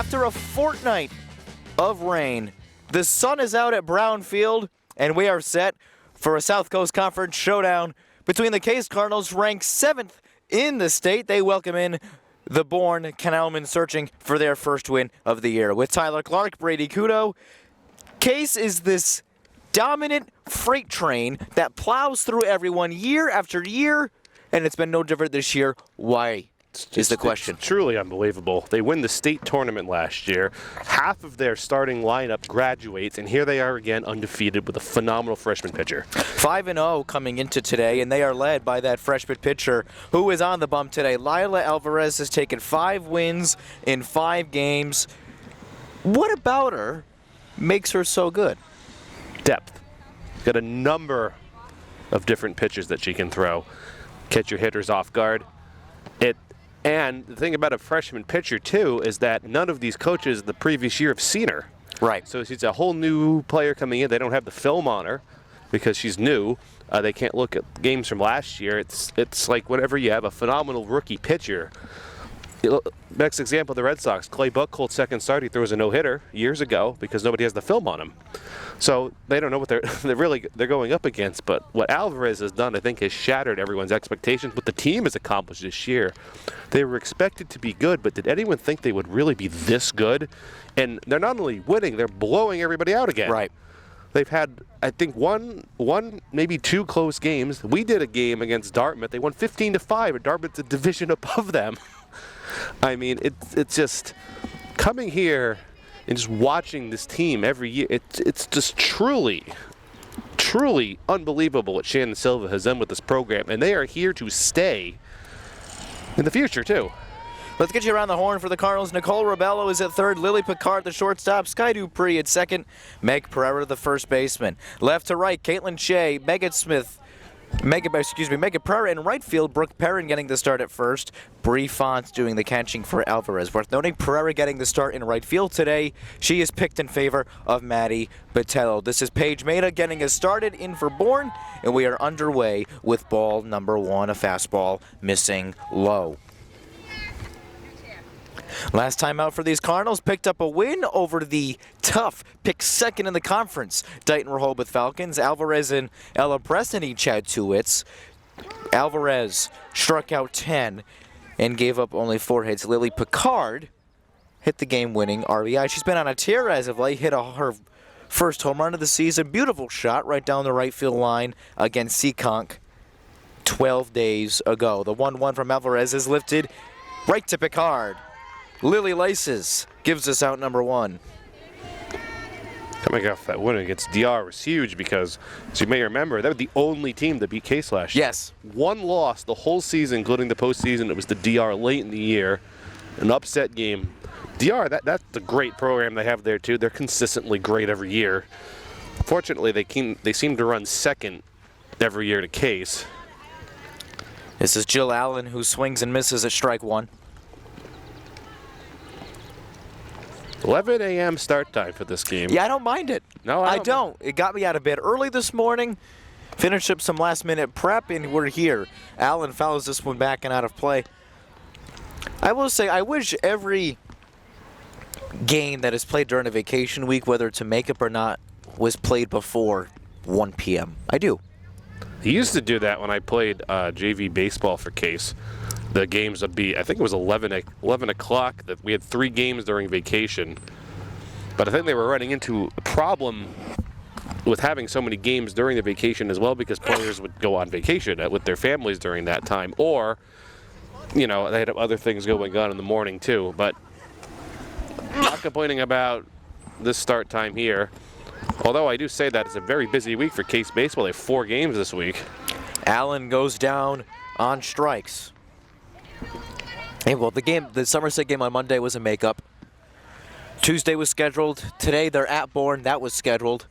After a fortnight of rain, the sun is out at Brown Field, and we are set for a South Coast Conference showdown between the Case Cardinals, ranked 7th in the state. They welcome in the Bourne Canalmen, searching for their first win of the year. With Tyler Clark, Brady Kudo, Case is this dominant freight train that plows through everyone year after year, and it's been no different this year. Why is the question? It's truly unbelievable. They win the state tournament last year. Half of their starting lineup graduates, and here they are again undefeated with a phenomenal freshman pitcher. 5-0 coming into today, and they are led by that freshman pitcher who is on the bump today. Lila Alvarez has taken 5 wins in 5 games. What about her makes her so good? Depth. Got a number of different pitches that she can throw. Catch your hitters off guard. And the thing about a freshman pitcher, too, is that none of these coaches the previous year have seen her. Right. So she's a whole new player coming in. They don't have the film on her because she's new. They can't look at games from last year. It's like whenever you have a phenomenal rookie pitcher. Next example, the Red Sox. Clay Buchholz, second start, he throws a no-hitter years ago because nobody has the film on him. So they don't know what they're going up against. But what Alvarez has done, I think, has shattered everyone's expectations. What the team has accomplished this year, they were expected to be good, but did anyone think they would really be this good? And they're not only winning, they're blowing everybody out again. Right. They've had, I think, one, maybe 2 close games. We did a game against Dartmouth. They won 15-5, and Dartmouth's a division above them. I mean, it's just coming here and just watching this team every year. It's just truly unbelievable what Shannon Silva has done with this program, and they are here to stay in the future too. Let's get you around the horn for the Cardinals. Nicole Rebello is at third. Lily Picard, the shortstop. Sky Dupree at second. Meg Pereira, the first baseman. Left to right, Caitlin Shea, Megan Pereira in right field. Brooke Perrin getting the start at first. Bree Font doing the catching for Alvarez. Worth noting, Pereira getting the start in right field today. She is picked in favor of Maddie Botello. This is Paige Maida getting us started in for Bourne, and we are underway with ball number 1, a fastball missing low. Last time out for these Cardinals, picked up a win over the tough, picked second in the conference, Dighton Rehoboth Falcons. Alvarez and Ella Preston each had 2 hits. Alvarez struck out 10 and gave up only 4 hits. Lily Picard hit the game-winning RBI. She's been on a tear as of late, hit her first home run of the season. Beautiful shot right down the right field line against Seekonk 12 days ago. The 1-1 from Alvarez is lifted right to Picard. Lily Laces gives us out number 1. Coming off that win against DR was huge because, as you may remember, they were the only team that beat Case last year. Yes. 1 loss the whole season, including the postseason. It was the DR late in the year. An upset game. DR, that's a great program they have there, too. They're consistently great every year. Fortunately, they seem to run second every year to Case. This is Jill Allen, who swings and misses at strike 1. 11 a.m. start time for this game. Yeah, I don't mind it. No, I don't. It got me out of bed early this morning, finished up some last-minute prep, and we're here. Allen fouls this one back and out of play. I will say, I wish every game that is played during a vacation week, whether it's a makeup or not, was played before 1 p.m. I do. He used to do that when I played JV baseball for Case. The games would be, I think it was 11 o'clock. That we had 3 games during vacation. But I think they were running into a problem with having so many games during the vacation as well, because players would go on vacation with their families during that time. Or, they had other things going on in the morning too. But not complaining about this start time here. Although I do say that it's a very busy week for Case baseball. They have 4 games this week. Allen goes down on strikes. Hey, well, the Somerset game on Monday was a makeup. Tuesday was scheduled. Today they're at Bourne. That was scheduled.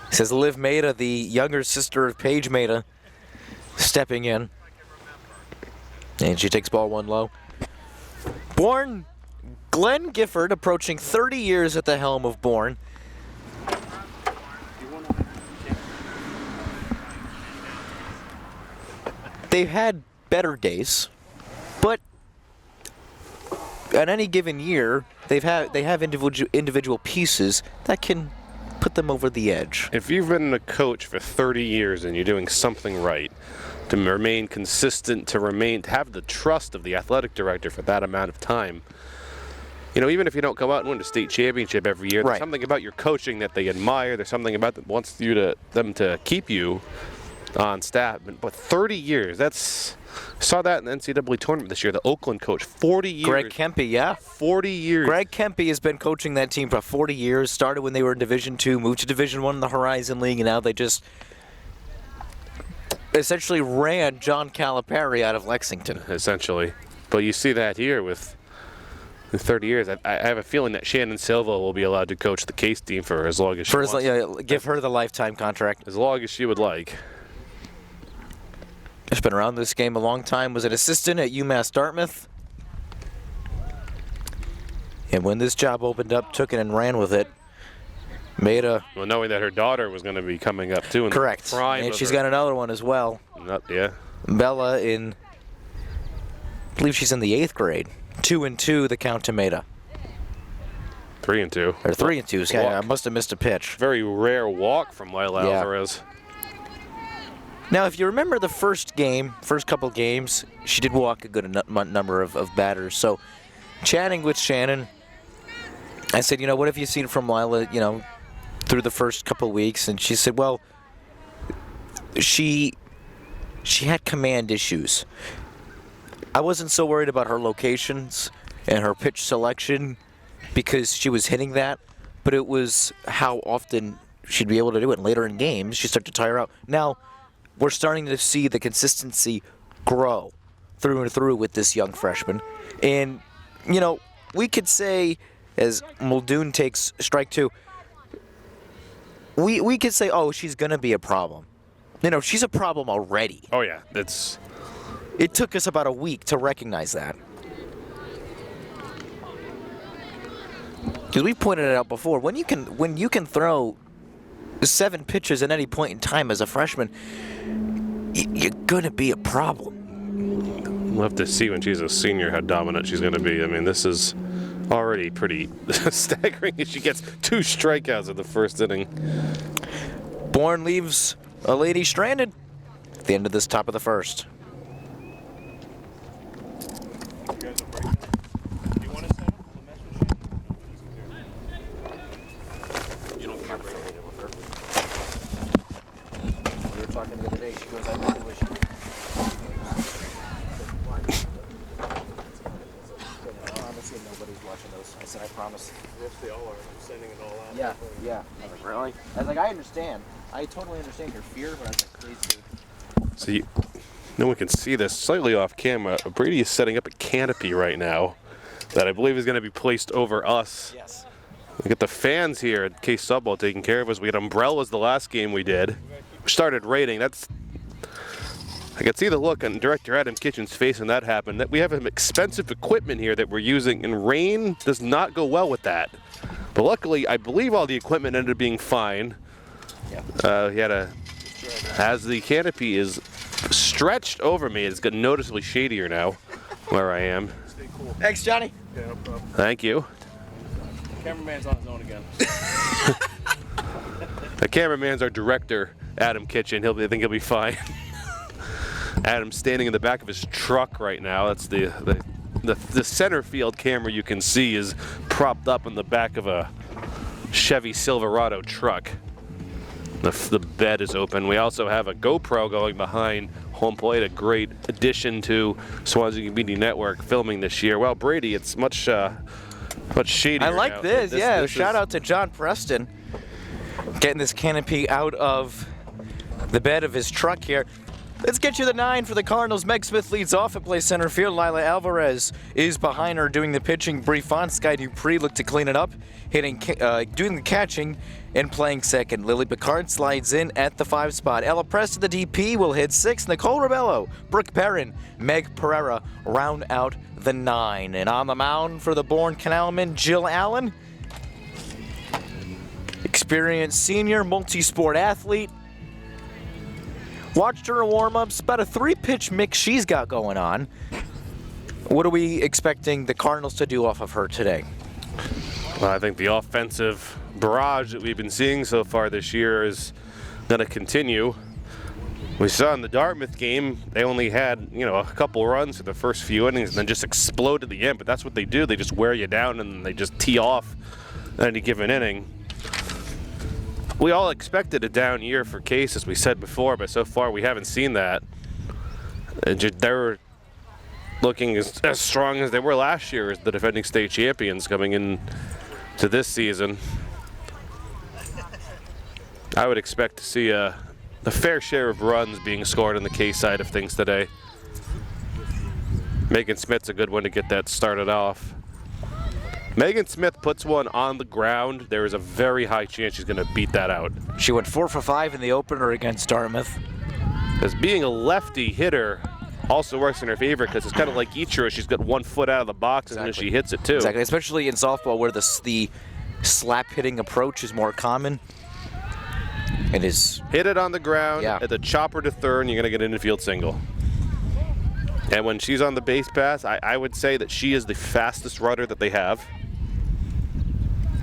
Says Liv Maida, the younger sister of Paige Maida, stepping in. And she takes ball 1 low. Bourne, Glenn Gifford approaching 30 years at the helm of Bourne. They've had better days, but on any given year, they have individual pieces that can put them over the edge. If you've been a coach for 30 years and you're doing something right, to remain consistent, to have the trust of the athletic director for that amount of time, even if you don't come out and win a state championship every year, there's something about your coaching that they admire. There's something about them wants them to keep you on staff. But 30 years, saw that in the NCAA tournament this year. The Oakland coach, 40 years. Greg Kempe, yeah. 40 years. Greg Kempe has been coaching that team for 40 years. Started when they were in Division II, moved to Division I in the Horizon League, and now they just essentially ran John Calipari out of Lexington. Essentially. But you see that here with 30 years. I have a feeling that Shannon Silva will be allowed to coach the Case team for as long as she wants. Give her the lifetime contract. As long as she would like. She's been around this game a long time. Was an assistant at UMass Dartmouth. And when this job opened up, took it and ran with it. Well, knowing that her daughter was going to be coming up too. Correct. And she's got another one as well. Yeah. Bella I believe she's in the 8th grade. 2-2, the count to Maida. 3-2. Or 3-2. I must have missed a pitch. Very rare walk from Lila Alvarez. Now, if you remember the first couple games, she did walk a good number of batters. So, chatting with Shannon, I said, what have you seen from Lila, through the first couple weeks? And she said, well, she had command issues. I wasn't so worried about her locations and her pitch selection because she was hitting that, but it was how often she'd be able to do it. And later in games, she started to tire out. Now, we're starting to see the consistency grow through and through with this young freshman. And, we could say, as Muldoon takes strike 2, we could say, oh, she's going to be a problem. She's a problem already. Oh, yeah. It took us about a week to recognize that. Because we pointed it out before. When you can throw 7 pitches at any point in time as a freshman, you're going to be a problem. We'll have to see when she's a senior how dominant she's going to be. I mean, this is already pretty staggering as she gets 2 strikeouts in the first inning. Bourne leaves a lady stranded at the end of this top of the first. I promise. Yes, they all are. I'm sending it all out. Yeah. I was like, really? I was like, I understand. I totally understand your fear, but I was like, please, dude. So no one can see this. Slightly off camera, Brady is setting up a canopy right now that I believe is going to be placed over us. Yes. We got the fans here at Case Subwell taking care of us. We had umbrellas the last game we did. We started raiding. I could see the look on Director Adam Kitchen's face when that happened. That we have some expensive equipment here that we're using, and rain does not go well with that. But luckily, I believe all the equipment ended up being fine. Yeah. As the canopy is stretched over me, it's getting noticeably shadier now where I am. Stay cool. Thanks, Johnny. Yeah, no problem. Thank you. Cameraman's on his own again. The cameraman's our director, Adam Kitchen. I think he'll be fine. Adam's standing in the back of his truck right now. That's the center field camera you can see is propped up in the back of a Chevy Silverado truck. The bed is open. We also have a GoPro going behind home plate, a great addition to Swansea Community Network filming this year. Well, Brady, it's much shadier. I like now. this. Shout out to John Preston getting this canopy out of the bed of his truck here. Let's get you the 9 for the Cardinals. Meg Smith leads off at play center field. Lila Alvarez is behind her doing the pitching. Bree Font, Sky Dupree look to clean it up, doing the catching and playing second. Lily Picard slides in at the 5 spot. Ella Preston, the DP, will hit 6. Nicole Rebello, Brooke Perrin, Meg Pereira round out the 9. And on the mound for the Bourne Canalman, Jill Allen, experienced senior multi-sport athlete, Watched her in warm-ups. About a 3-pitch mix she's got going on. What are we expecting the Cardinals to do off of her today? Well, I think the offensive barrage that we've been seeing so far this year is going to continue. We saw in the Dartmouth game, they only had, a couple runs for the first few innings and then just explode at the end. But that's what they do. They just wear you down and they just tee off at any given inning. We all expected a down year for Case, as we said before, but so far we haven't seen that. They're looking as strong as they were last year as the defending state champions coming in to this season. I would expect to see a fair share of runs being scored on the Case side of things today. Megan Smith's a good one to get that started off. Megan Smith puts one on the ground. There is a very high chance she's going to beat that out. She went 4 for 5 in the opener against Dartmouth. As being a lefty hitter also works in her favor because it's kind of like Ichiro. She's got 1 foot out of the box and then she hits it too. Exactly, especially in softball where the slap hitting approach is more common. It is. Hit it on the ground Yeah. at the chopper to third and you're going to get an infield single. And when she's on the base pass, I would say that she is the fastest runner that they have.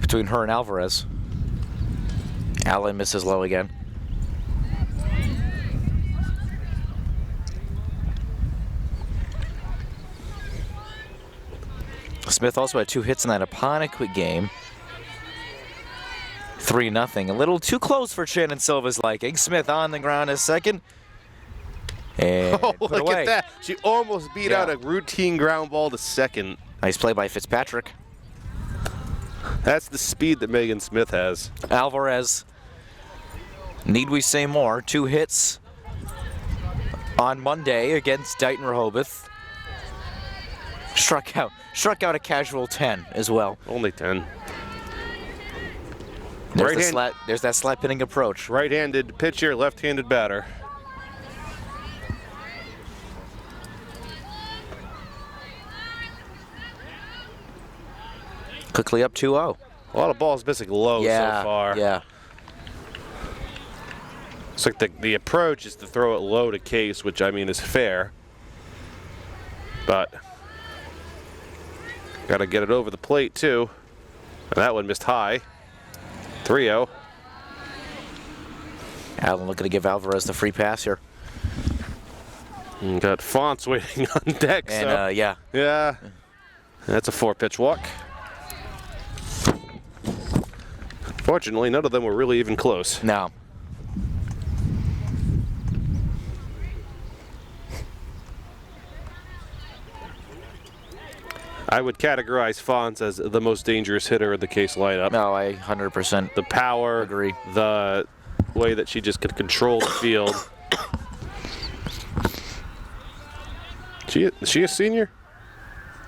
Between her and Alvarez. Allen misses low again. Smith also had 2 hits in that Apponequet game. 3-0. A little too close for Shannon Silva's liking. Smith on the ground as second. And Oh, put look away. at that. She almost beat out a routine ground ball to second. Nice play by Fitzpatrick. That's the speed that Megan Smith has. Alvarez. Need we say more? 2 hits on Monday against Dighton Rehoboth. Struck out a casual 10 as well. Only 10. There's that slap hitting approach. Right-handed pitcher, left-handed batter. Quickly up 2-0. A lot of balls missing low so far. Yeah. It's like the approach is to throw it low to Case, which I mean is fair. But got to get it over the plate too. And that one missed high. 3-0. Allen looking to give Alvarez the free pass here. And got Fonts waiting on deck. And so. Yeah. That's a 4-pitch walk. Fortunately, none of them were really even close. No. I would categorize Fonts as the most dangerous hitter in the Case lineup. No, I 100% The power, agree. The way that she just could control the field. Is she a senior?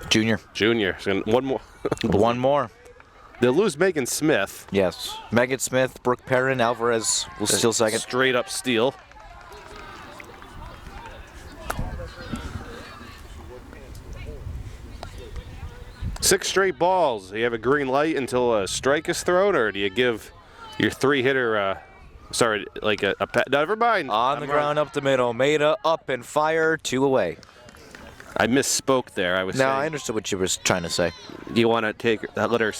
Junior. Junior. So one more. One more. They'll lose Megan Smith. Yes. Megan Smith, Brooke Perrin, Alvarez will steal second. Straight up steal. Six straight balls. Do you have a green light until a strike is thrown, or do you give your 3-hitter, never mind. On the ground up the middle. Maida up and fire. 2 away. I misspoke there. I was No, saying I understood what you were trying to say. you want to let her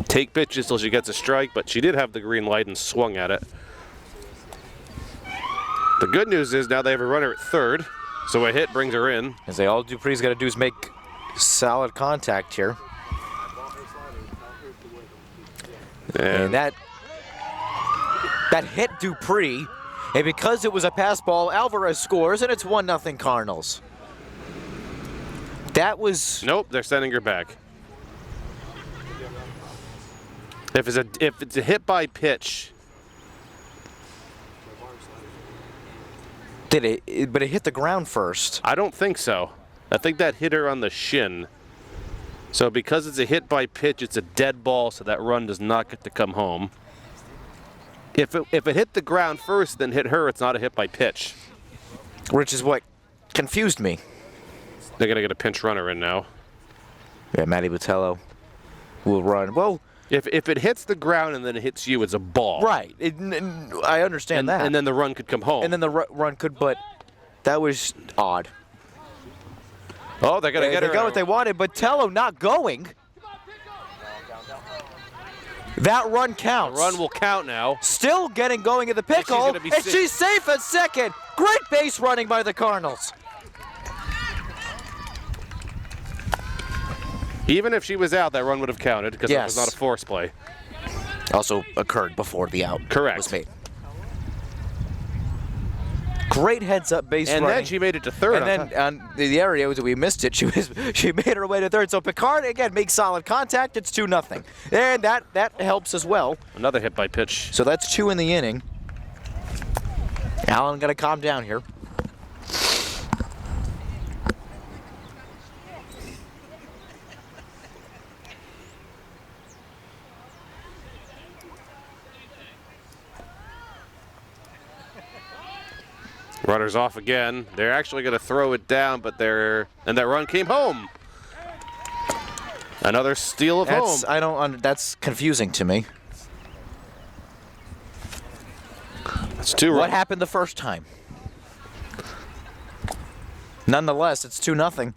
take pitches till she gets a strike, but she did have the green light and swung at it. The good news is now they have a runner at third, so a hit brings her in. As all Dupree's got to do is make solid contact here. And that hit Dupree, and because it was a pass ball, Alvarez scores, and it's 1-0 Cardinals. That was... Nope, they're sending her back. If it's a hit by pitch, But it hit the ground first. I don't think so. I think that hit her on the shin. So because it's a hit by pitch, it's a dead ball, so that run does not get to come home. If it hit the ground first, then hit her, it's not a hit by pitch. Which is what confused me. They're going to get a pinch runner in now. Yeah, Matty Botello will run. Well, If it hits the ground and then it hits you, it's a ball. Right. I understand that. And then the run could come home. And then the run could, but that was odd. Oh, they're going to get They her. got what they wanted, but Tello not going. That run counts. The run will count now. Still getting going at the pickle, gonna be and safe. she's safe at second. Great base running by the Cardinals. Even if she was out, that run would have counted because it was not a force play. Also occurred before the out Correct. was made. Great heads-up base And running. then she made it to third. And then on the area that we missed it, she made her way to third. So Picard again makes solid contact. It's 2-0, and that helps as well. Another hit by pitch. So that's 2 in the inning. Allen got to calm down here. Runner's off again. They're actually going to throw it down, but and that run came home. Another steal of home. That's confusing to me. It's 2 runs. What happened the first time? Nonetheless, it's 2-0.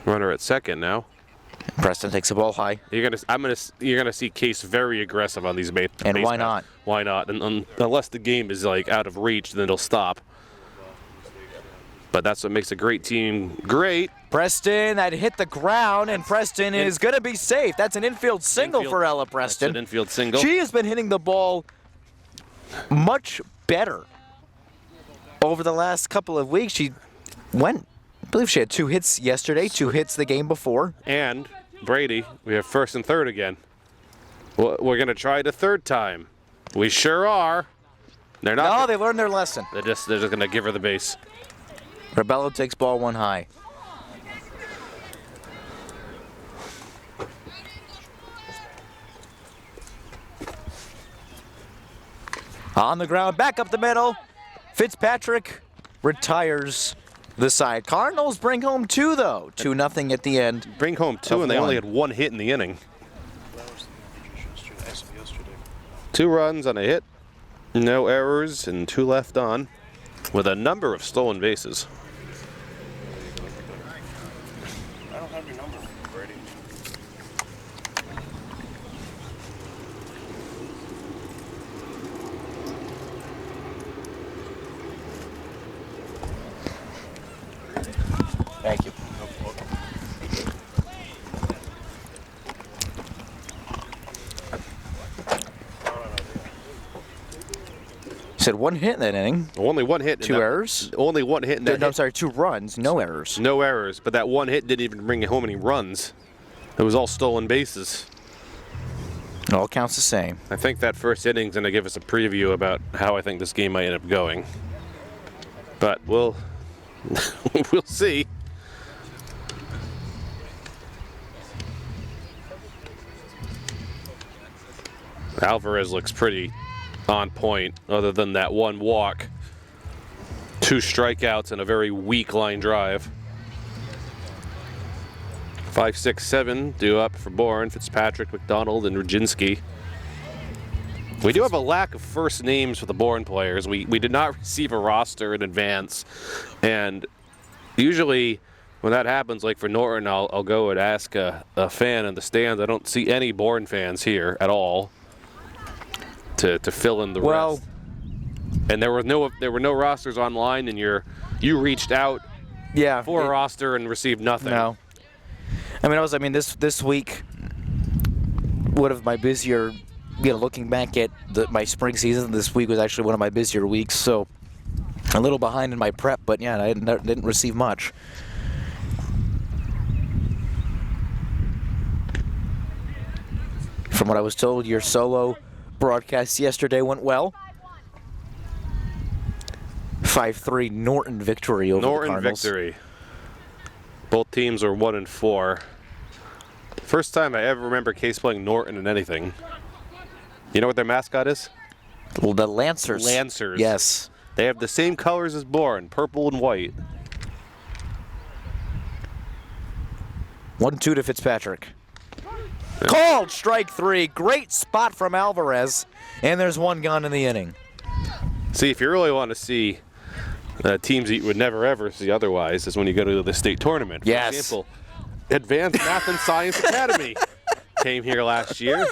Runner at second now. Preston takes the ball high. You're gonna see Case very aggressive on these base. And why paths. not? Why not? And unless the game is like out of reach, then it'll stop. But that's what makes a great team great. Preston, that hit the ground, and Preston is going to be safe. That's an infield single for Ella Preston. That's an infield single. She has been hitting the ball much better over the last couple of weeks. I believe she had 2 hits yesterday, 2 hits the game before. And Brady, we have first and third again. We're going to try it a third time. We sure are. They're not. No, they learned their lesson. They're just going to give her the base. Rebello takes ball 1 high. On the ground, back up the middle. Fitzpatrick retires the side. Cardinals bring home 2, though. 2-0 at the end. Bring home 2, and they only had 1 hit in the inning. 2 runs on a hit, no errors, and 2 left on, with a number of stolen bases. I don't have your number, Brady. Thank you. Said 1 hit in that inning. Only 1 hit. 2 errors. Only 1 hit in that. I'm sorry, 2 runs, no errors. No errors, but that 1 hit didn't even bring home any runs. It was all stolen bases. It all counts the same. I think that first inning's going to give us a preview about how I think this game might end up going. But we'll see. Alvarez looks pretty on point, other than that 1 walk, 2 strikeouts, and a very weak line drive. 5, 6, 7 due up for Bourne, Fitzpatrick, McDonald, and Rudzinski. We do have a lack of first names for the Bourne players. We did not receive a roster in advance, and usually when that happens, like for Norton, I'll go and ask a fan in the stands. I don't see any Bourne fans here at all to fill in the rest. And there were no rosters online, and you reached out for a roster and received nothing. No. This week, one of my busier, looking back at my spring season, this week was actually one of my busier weeks, so a little behind in my prep, but yeah, I didn't receive much. From what I was told, your solo broadcast yesterday went well. 5-3 Norton victory over the Cardinals. Victory. Both teams are 1-4. First time I ever remember Case playing Norton in anything. You know what their mascot is? Well, the Lancers. Lancers. Yes. They have the same colors as Bourne, purple and white. 1-2 to Fitzpatrick. Called strike 3. Great spot from Alvarez. And there's one gone in the inning. See, if you really want to see teams that you would never ever see otherwise, is when you go to the state tournament. For Yes. example, Advanced Math and Science Academy came here last year.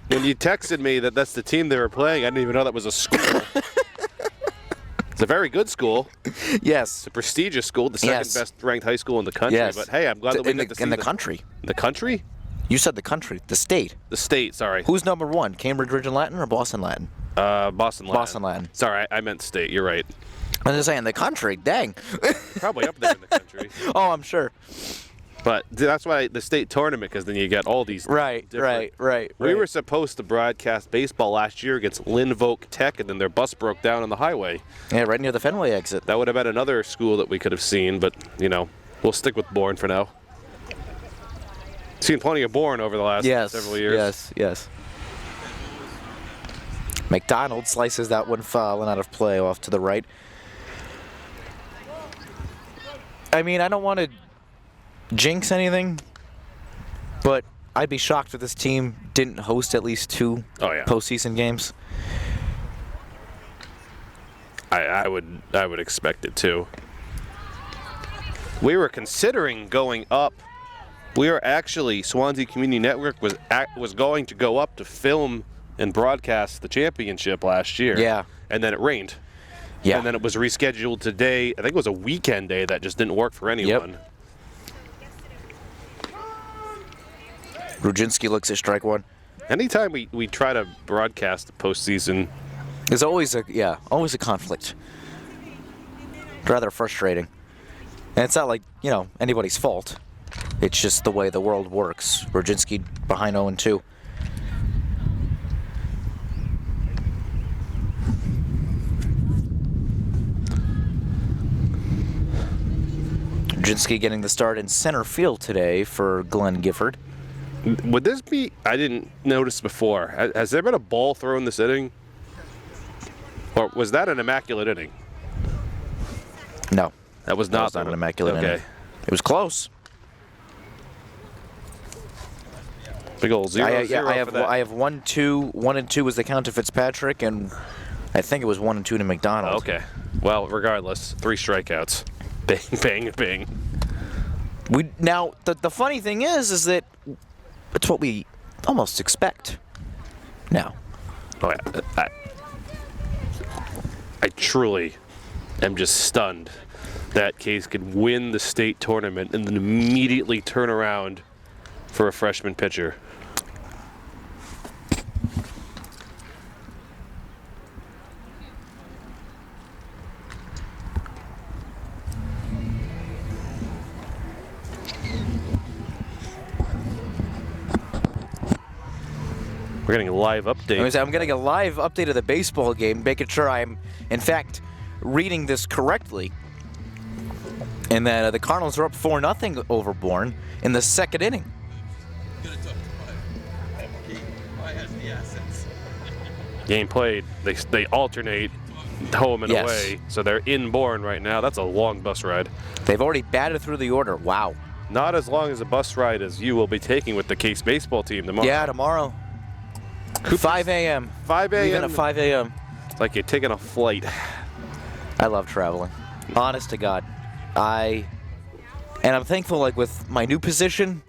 When you texted me that that's the team they were playing, I didn't even know that was a school. It's a very good school. Yes. It's a prestigious school, the second Yes. best ranked high school in the country. Yes. But hey, I'm glad that we in get to see the country. The country? You said the country. The state. The state, sorry. Who's number 1? Cambridge Region Latin or Boston Latin? Boston Latin. Boston Latin. Sorry, I meant state. You're right. I was just saying the country. Dang. Probably up there in the country. Oh, I'm sure. But that's why the state tournament, because then you get all these Right. different. Right. We were supposed to broadcast baseball last year against Linvoke Tech, and then their bus broke down on the highway. Yeah, right near the Fenway exit. That would have been another school that we could have seen, but, we'll stick with Bourne for now. Seen plenty of Bourne over the last several years. Yes. McDonald slices that one foul and out of play off to the right. I mean, I don't want to jinx anything, but I'd be shocked if this team didn't host at least 2 postseason games. I would expect it too. We were considering going up. We were actually, Swansea Community Network was going to go up to film and broadcast the championship last year. Yeah. And then it rained. Yeah. And then it was rescheduled today. I think it was a weekend day that just didn't work for anyone. Rudzinski looks at strike 1. Anytime we try to broadcast the postseason, There's always a conflict. Rather frustrating. And it's not like, anybody's fault. It's just the way the world works. Rudzinski behind 0-2. Rudzinski getting the start in center field today for Glenn Gifford. would this be, I didn't notice before, has there been a ball thrown this inning? Or was that an immaculate inning? No. That was That not, was not an immaculate okay. inning. It was close. Big old 0-0 for that. I have 1-2. 1-2 was the count to Fitzpatrick, and I think it was 1-2 to McDonald. Okay. Well, regardless, 3 strikeouts. Bang, bang, bang. Now the funny thing is that it's what we almost expect. Now. Oh, yeah. I truly am just stunned that Case could win the state tournament and then immediately turn around for a freshman pitcher. We're getting a live update. I'm getting a live update of the baseball game, making sure I'm, in fact, reading this correctly. And that the Cardinals are up 4-0 over Bourne in the second inning. Game played. They alternate home and away, so they're in Bourne right now. That's a long bus ride. They've already batted through the order. Wow. Not as long as a bus ride as you will be taking with the Case baseball team tomorrow. Yeah, tomorrow. 5 a.m. 5 a.m. Leaving at 5 a.m. It's like you're taking a flight. I love traveling. Honest to God. And I'm thankful, like, with my new position,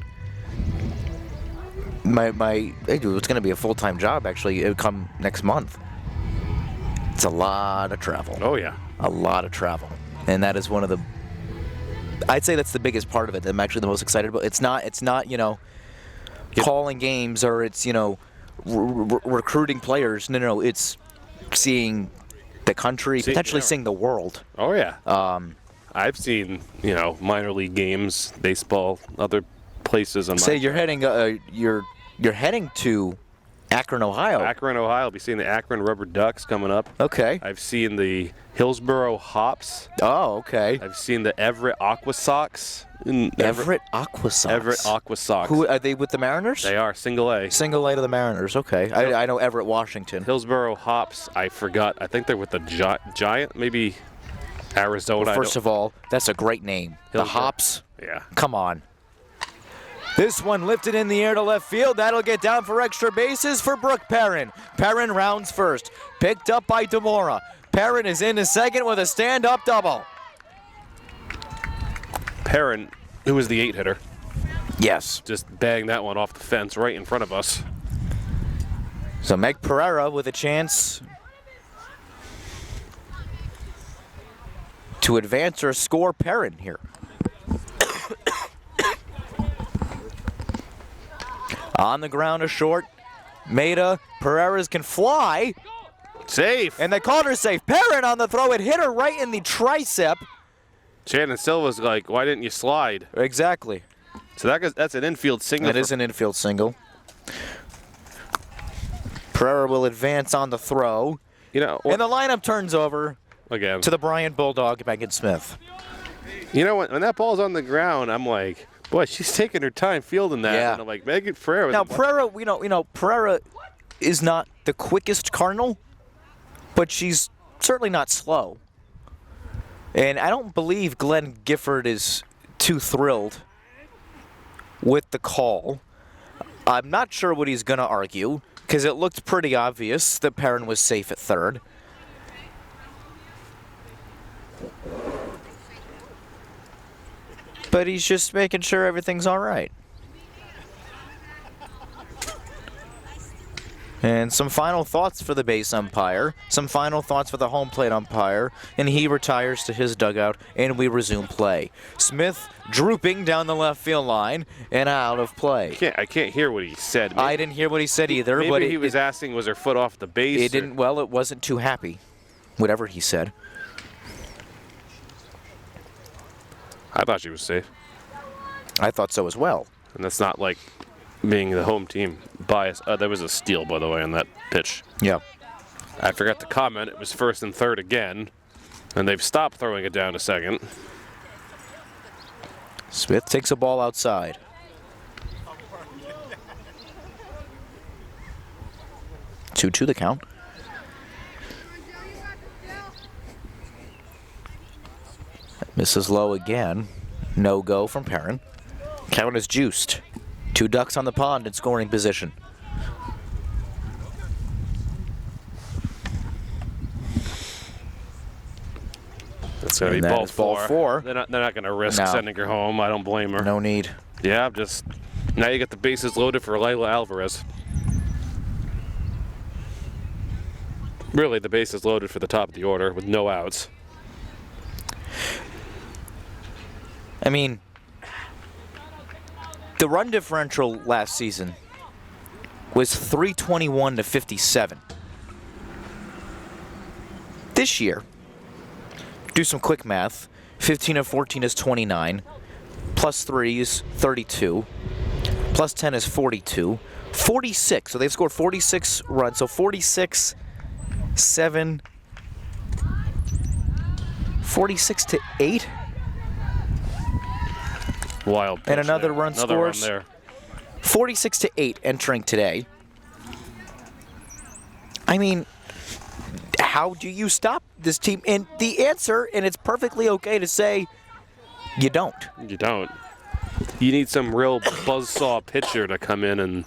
it's going to be a full-time job, actually. It'll come next month. It's a lot of travel. Oh, yeah. A lot of travel. And that is one of the, I'd say that's the biggest part of it that I'm actually the most excited about. It's not calling games or it's, recruiting players. No, it's seeing the country, potentially seeing the world. Oh, yeah. I've seen, minor league games, baseball, other places. Say you're heading to Akron, Ohio. Akron, Ohio. I'll be seeing the Akron Rubber Ducks coming up. Okay. I've seen the Hillsboro Hops. Oh, okay. I've seen the Everett Aqua Sox. Everett Aqua Sox. Everett Aqua Sox. Who are they with the Mariners? They are single A. Single A to the Mariners. Okay. I know Everett, Washington. Hillsboro Hops, I forgot. I think they're with the Giant, maybe Arizona. Well, first of all, that's a great name. The Hillsboro. Hops. Yeah. Come on. This one lifted in the air to left field. That'll get down for extra bases for Brooke Perrin. Perrin rounds first. Picked up by DeMora. Perrin is into second with a stand-up double. Perrin, who was the 8-hitter, Yes. just banged that one off the fence right in front of us. So Meg Pereira with a chance to advance or score Perrin here. On the ground, a short. Maida. Pereira's can fly. Safe. And they called her safe. Perrin on the throw. It hit her right in the tricep. Shannon Silva's like, why didn't you slide? Exactly. So that's an infield single. That is an infield single. Pereira will advance on the throw. You know, And the lineup turns over again. to the Bryant Bulldog, Megan Smith. You know, when that ball's on the ground, I'm like, boy, she's taking her time fielding that. Yeah. And I'm like, Megan Pereira. Now, Pereira, Pereira is not the quickest Cardinal, but she's certainly not slow. And I don't believe Glenn Gifford is too thrilled with the call. I'm not sure what he's going to argue, because it looked pretty obvious that Perrin was safe at third. But he's just making sure everything's all right. And some final thoughts for the base umpire, some final thoughts for the home plate umpire, and he retires to his dugout, and we resume play. Smith drooping down the left field line and out of play. I can't hear what he said. I didn't hear what he said either, Maybe but he was asking, was her foot off the base? it didn't. Well, it wasn't too happy, whatever he said. I thought she was safe. I thought so as well. And that's not like being the home team bias. There was a steal, by the way, on that pitch. Yeah. I forgot to comment. It was first and third again, and they've stopped throwing it down to second. Smith takes a ball outside. Two the count. Misses low again. No go from Perrin. Count is juiced. 2 ducks on the pond in scoring position. That's going to And be that ball is ball four. They're not going to risk No. sending her home. I don't blame her. No need. Yeah, just now you get the bases loaded for Layla Alvarez. Really, the bases loaded for the top of the order with no outs. I mean, the run differential last season was 321 to 57. This year, do some quick math. 15 of 14 is 29. Plus 3 is 32. Plus 10 is 42. 46. So they've scored 46 runs. So 46, 7, 46 to 8. Wild pitch And another there. run Another scores. Run there. 46 to 8 entering today. I mean, how do you stop this team? And the answer, and it's perfectly okay to say, you don't. You don't. You need some real buzzsaw pitcher to come in and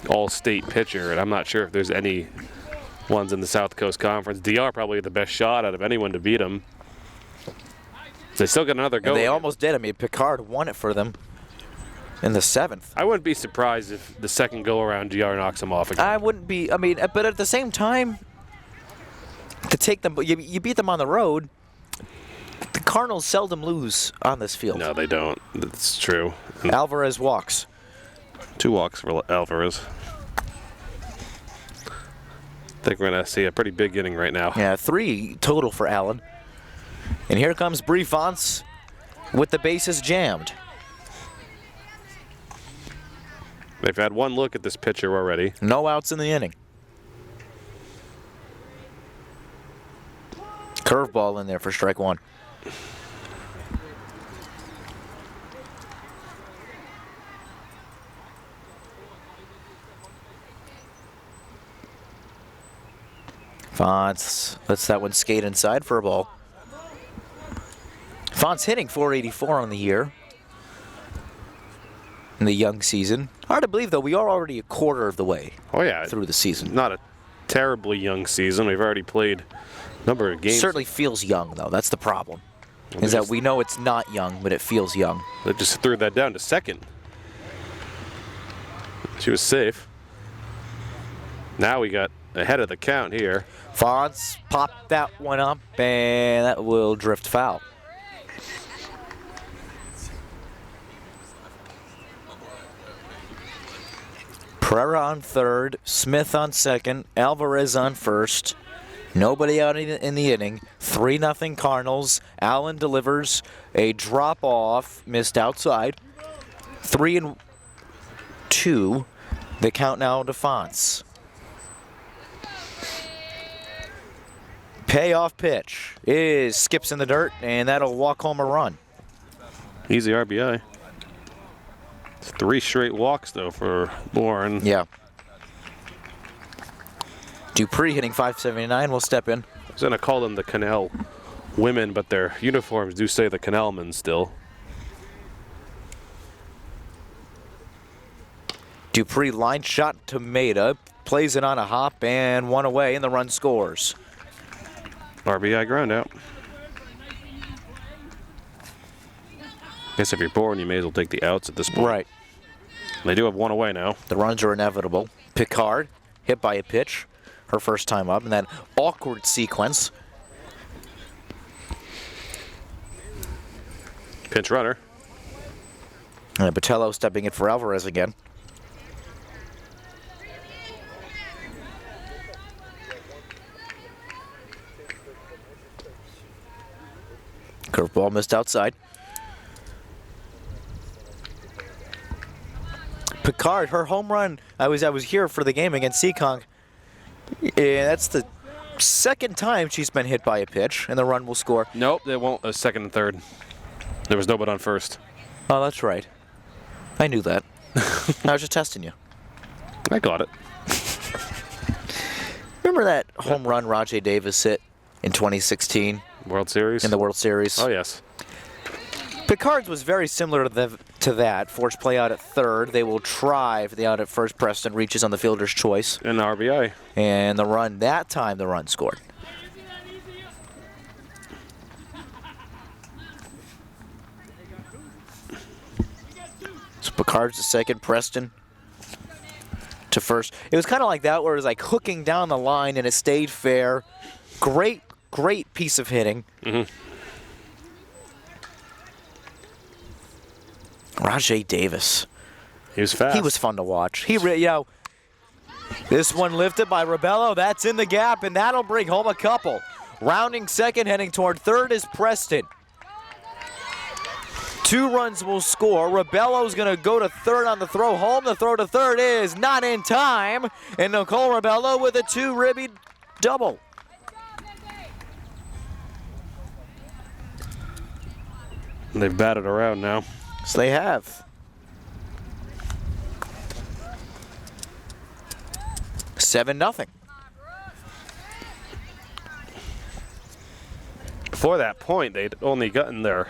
all-state pitcher, and I'm not sure if there's any ones in the South Coast Conference. DR probably the best shot out of anyone to beat them. They still got another go. And they almost did. I mean, Picard won it for them in the 7th. I wouldn't be surprised if the second go-around GR knocks them off again. I wouldn't be. I mean, but at the same time, to take them, you beat them on the road. The Cardinals seldom lose on this field. No, they don't. That's true. Alvarez walks. 2 walks for Alvarez. I think we're going to see a pretty big inning right now. Yeah, 3 total for Allen. And here comes Bree Fonts with the bases jammed. They've had one look at this pitcher already. No outs in the inning. Curveball in there for strike one. Fonts lets that one skate inside for a ball. Fonts hitting .484 on the year in the young season. Hard to believe, though, we are already a quarter of the way through the season. Not a terribly young season. We've already played a number of games. Certainly feels young, though. That's the problem. Is that we know it's not young, but it feels young. They just threw that down to second. She was safe. Now we got ahead of the count here. Fonts popped that one up, and that will drift foul. Pereira on third, Smith on second, Alvarez on first. Nobody out in the inning. 3-0 Cardinals. Allen delivers a drop-off, missed outside. 3-2. The count now to Fonts. Payoff pitch skips in the dirt, and that'll walk home a run. Easy RBI. 3 straight walks, though, for Bourne. Yeah. Dupree hitting .579 will step in. I was going to call them the Canal women, but their uniforms do say the Canalmen still. Dupree line shot to Maeda, plays it on a hop, and one away, and the run scores. RBI ground out. Guess if you're Bourne, you may as well take the outs at this point. Right. They do have one away now. The runs are inevitable. Picard hit by a pitch, her first time up, and that awkward sequence. Pinch runner. And Botello stepping in for Alvarez again. Curveball missed outside. Picard, her home run. I was here for the game against Seekonk. Yeah, that's the second time she's been hit by a pitch, and the run will score. Nope, they won't. A second and third. There was nobody on first. Oh, that's right. I knew that. I was just testing you. I got it. Remember that home run Rajay Davis hit in 2016? World Series? In the World Series. Oh, yes. Picard's was very similar to that. Forced play out at third. They will try for the out at first. Preston reaches on the fielder's choice. And RBI. And the run, that time the run scored. So Picard's to second, Preston to first. It was kind of like that where it was like hooking down the line and it stayed fair. Great piece of hitting. Mm-hmm. Rajay Davis. He was fast. He was fun to watch. This one lifted by Rebello. That's in the gap, and that'll bring home a couple. Rounding second, heading toward third is Preston. 2 runs will score. Rebello's going to go to third on the throw home. The throw to third is not in time. And Nicole Rebello with a 2-ribby double. They've batted around now. So they have. $7-0. Before that point, they'd only gotten their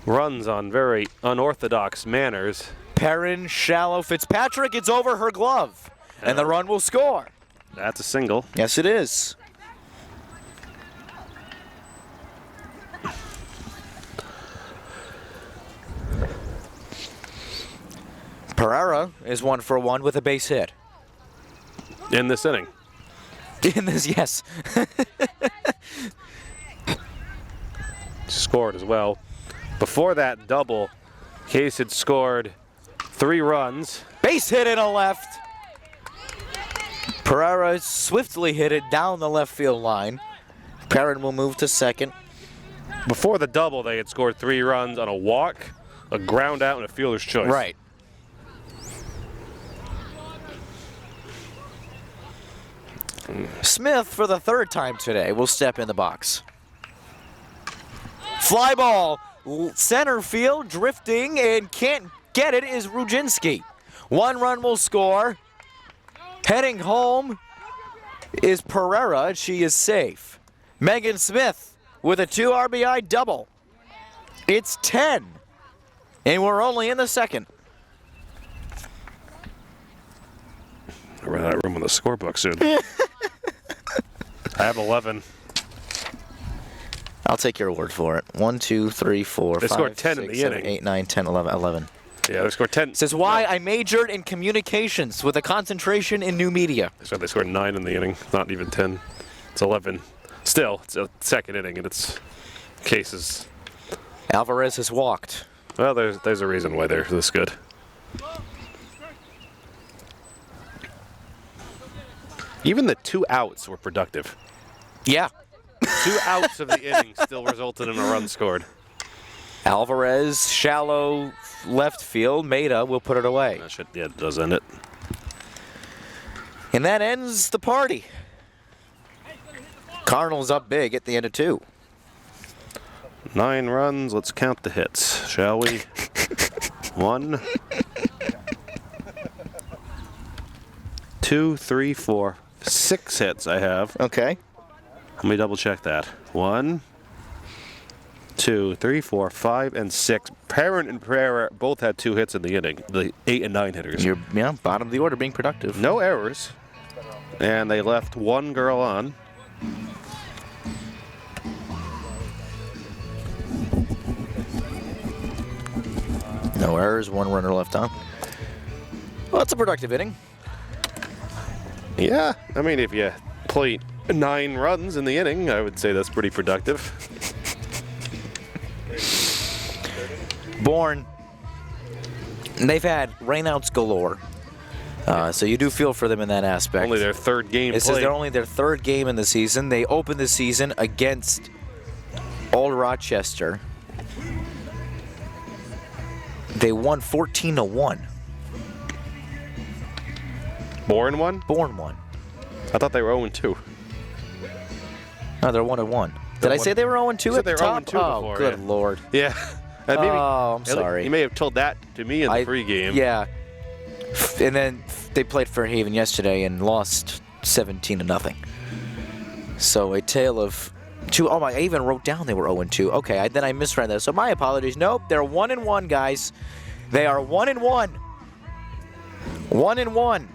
runs on very unorthodox manners. Perrin, shallow. Fitzpatrick, it's over her glove. And the run will score. That's a single. Yes, it is. Pereira is 1 for 1 with a base hit. In this inning. In this, yes. Scored as well. Before that double, Case had scored 3 runs. Base hit in a left. Pereira swiftly hit it down the left field line. Perrin will move to second. Before the double, they had scored 3 runs on a walk, a ground out, and a fielder's choice. Right. Smith, for the third time today, will step in the box. Fly ball, center field, drifting, and can't get it is Rudzinski. 1 run will score. Heading home is Pereira. She is safe. Megan Smith with a 2 RBI double. It's 10, and we're only in the second. I'll run that room on the scorebook soon. I have 11. I'll take your word for it. 1, 2, 3, 4, They 5, scored 10 in 6, the 7, inning. 8, 9, 10, 11, 11. Yeah, they scored 10. Says why I majored in communications with a concentration in new media. So they scored 9 in the inning, not even 10. It's 11. Still, it's a second inning, and it's cases. Alvarez has walked. Well, there's a reason why they're this good. Even the 2 outs were productive. Yeah. 2 outs of the inning still resulted in a run scored. Alvarez, shallow left field. Maida will put it away. That should, yeah, it does end it. And that ends the party. Cardinals up big at the end of 2. 9 runs. Let's count the hits, shall we? 1, 2, 3, 4, 6 hits I have. Okay. Let me double check that. 1, 2, 3, 4, 5, and 6. Parent and Pereira both had 2 hits in the inning. The 8 and 9 hitters. You're bottom of the order, being productive. No errors. And they left 1 girl on. No errors, 1 runner left on. Well, that's a productive inning. Yeah, I mean, if you plate 9 runs in the inning, I would say that's pretty productive. Bourne, they've had rainouts galore. So you do feel for them in that aspect. Only their 3rd game This is played. only their 3rd game in the season. They opened the season against Old Rochester. They won 14-1. Bourne won? Bourne won. I thought they were 0-2. No, they're 1-1. Did I say they were 0-2 You at said the they were top? 0-2 Oh, before, good yeah. Lord. Yeah. And maybe, Oh, I'm sorry. You may have told that to me in the pregame. Yeah. And then they played Fairhaven yesterday and lost 17-0. So a tale of 2. Oh, I even wrote down they were 0-2. Okay, then I misread that. So my apologies. Nope, they're 1-1, guys. They are 1-1. 1-1.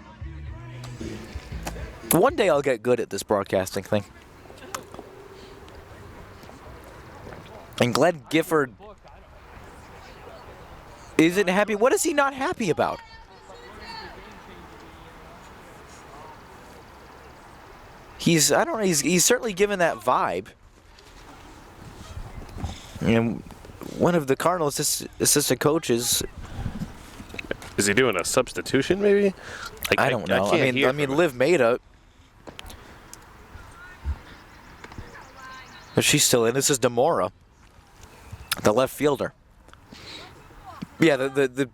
One day I'll get good at this broadcasting thing. And Glenn Gifford isn't happy. What is he not happy about? I don't know, he's certainly given that vibe. And one of the Cardinals assistant coaches. Is he doing a substitution, maybe? Like, I don't know. can't hear I mean, from Liv Maida. But she's still in. This is Demora, the left fielder. Yeah, the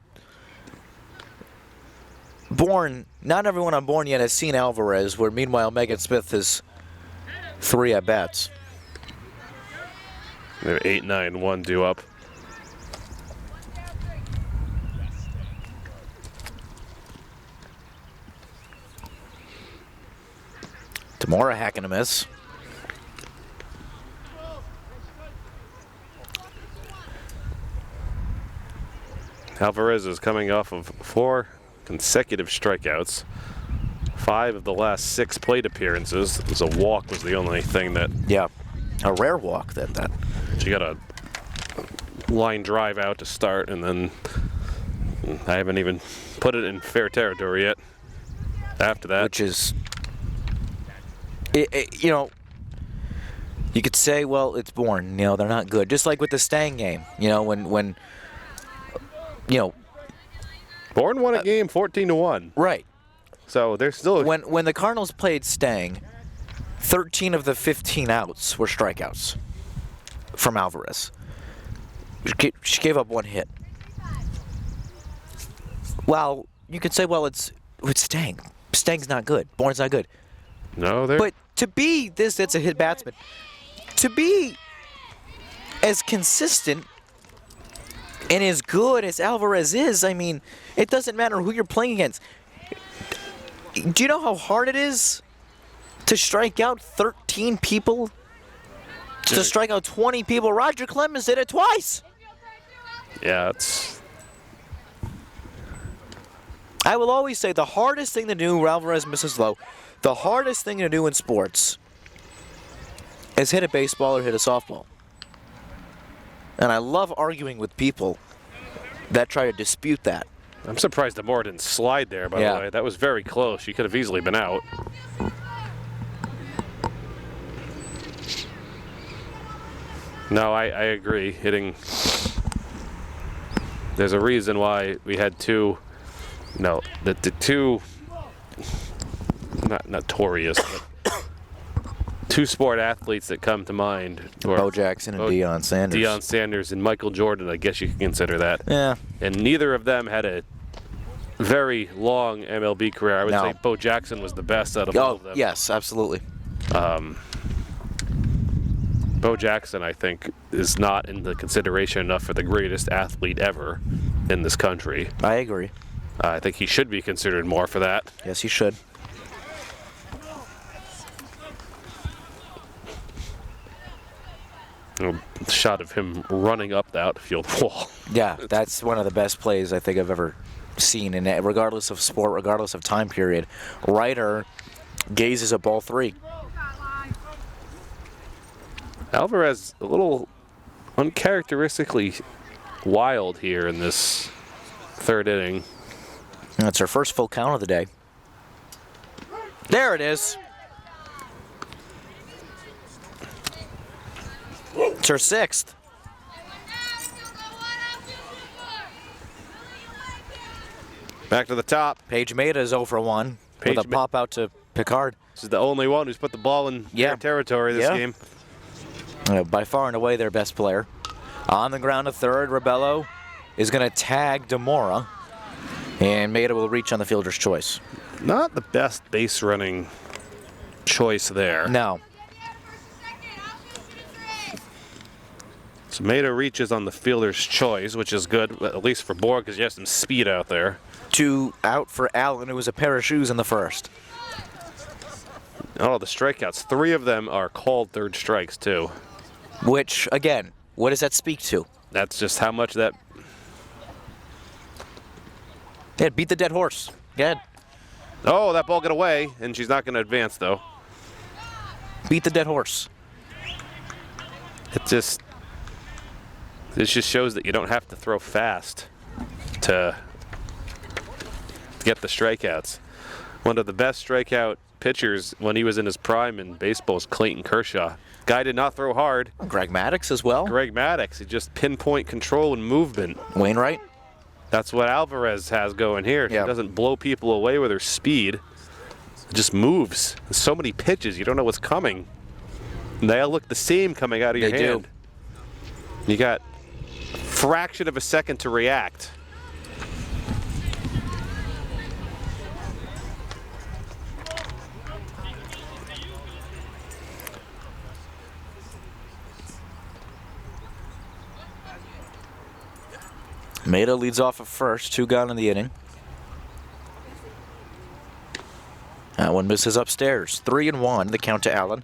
Bourne. Not everyone on Bourne yet has seen Alvarez. Where meanwhile Megan Smith has 3 at bats. They have 8-9-1 due up. Demora hacking a miss. Alvarez is coming off of 4 consecutive strikeouts. 5 of the last 6 plate appearances. A walk was the only thing that Yeah, a rare walk that. she got a line drive out to start, and then I haven't even put it in fair territory yet. After that, Which is, you know, you could say, well, it's Bourne. You know, they're not good. Just like with the Stang game. You know, when you know, Bourne won a game 14-1. right. So they're still When the Cardinals played Stang, 13 of the 15 outs were strikeouts from Alvarez. She gave up 1 hit. Well, you could say, well, it's Stang. Stang's not good. Bourne's not good. No, they're. But to be that's a hit batsman. To be as consistent and as good as Alvarez is, I mean, it doesn't matter who you're playing against. Do you know how hard it is to strike out 13 people? To strike out 20 people? Roger Clemens did it twice. Yeah, it's. I will always say the hardest thing to do where Alvarez misses low, the hardest thing to do in sports is hit a baseball or hit a softball. And I love arguing with people that try to dispute that. I'm surprised Demore didn't slide there, by the way. That was very close. She could have easily been out. No, I agree. Hitting. There's a reason why we had two. No, the two. Not notorious, but two sport athletes that come to mind. Bo Jackson and Deion Sanders. Deion Sanders and Michael Jordan, I guess you could consider that. Yeah. And neither of them had a very long MLB career. I would say Bo Jackson was the best out of all of them. Yes, absolutely. Bo Jackson, I think, is not in the consideration enough for the greatest athlete ever in this country. I agree. I think he should be considered more for that. Yes, he should. A shot of him running up the outfield wall. Yeah, that's one of the best plays I think I've ever seen, in it, regardless of sport, regardless of time period. Ryder gazes at ball 3. Alvarez a little uncharacteristically wild here in this third inning. That's her first full count of the day. There it is. It's her 6th. Back to the top. Paige Maida is 0 for 1 with a pop out to Picard. This is the only one who's put the ball in their territory this game. By far and away their best player. On the ground to third, Rebello is going to tag Demora, and Maida will reach on the fielder's choice. Not the best base running choice there. No. So Maida reaches on the fielder's choice, which is good, at least for Bourne, because he has some speed out there. 2 out for Allen, who was a pair of shoes in the first. Oh, the strikeouts. 3 of them are called third strikes, too. Which, again, what does that speak to? That's just how much that... Yeah, beat the dead horse. Good. Oh, that ball got away, and she's not going to advance, though. Beat the dead horse. This just shows that you don't have to throw fast to get the strikeouts. One of the best strikeout pitchers when he was in his prime in baseball is Clayton Kershaw. Guy did not throw hard. Greg Maddux as well. Greg Maddux, he just pinpoint control and movement. Wainwright. That's what Alvarez has going here. She doesn't blow people away with her speed. It just moves. There's so many pitches, you don't know what's coming. And they all look the same coming out of your hand. You got a fraction of a second to react. Maida leads off at first, 2 gone in the inning. That one misses upstairs. 3-1, the count to Allen.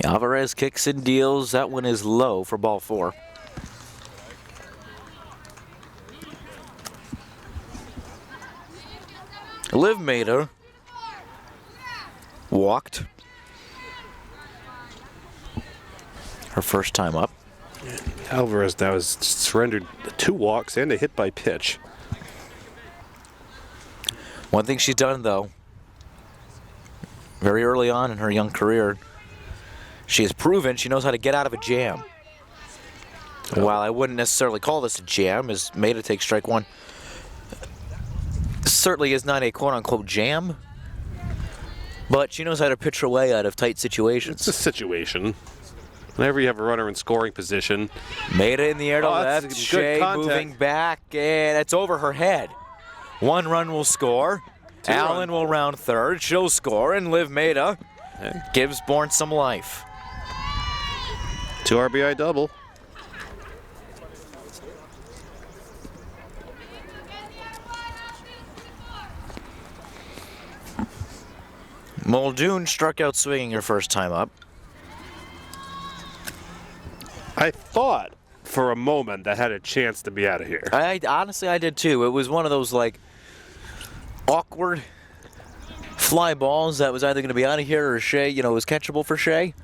Alvarez kicks and deals. That one is low for ball 4. Liv Maida walked her first time up. Alvarez now has surrendered 2 walks and a hit by pitch. One thing she's done, though, very early on in her young career, she has proven she knows how to get out of a jam. While I wouldn't necessarily call this a jam, as Maida takes strike 1, certainly is not a quote-unquote jam, But she knows how to pitch her way out of tight situations. It's a situation. Whenever you have a runner in scoring position. Made it in the air to that's left. good Shea contact. moving back, and it's over her head. 1 run will score. Two Allen run. will round third. She'll score, and Liv Maida gives Bourne some life. 2 RBI double. Muldoon struck out swinging her first time up. I thought for a moment that had a chance to be out of here. Honestly, I did too. It was one of those like awkward fly balls that was either going to be out of here or Shea, it was catchable for Shea.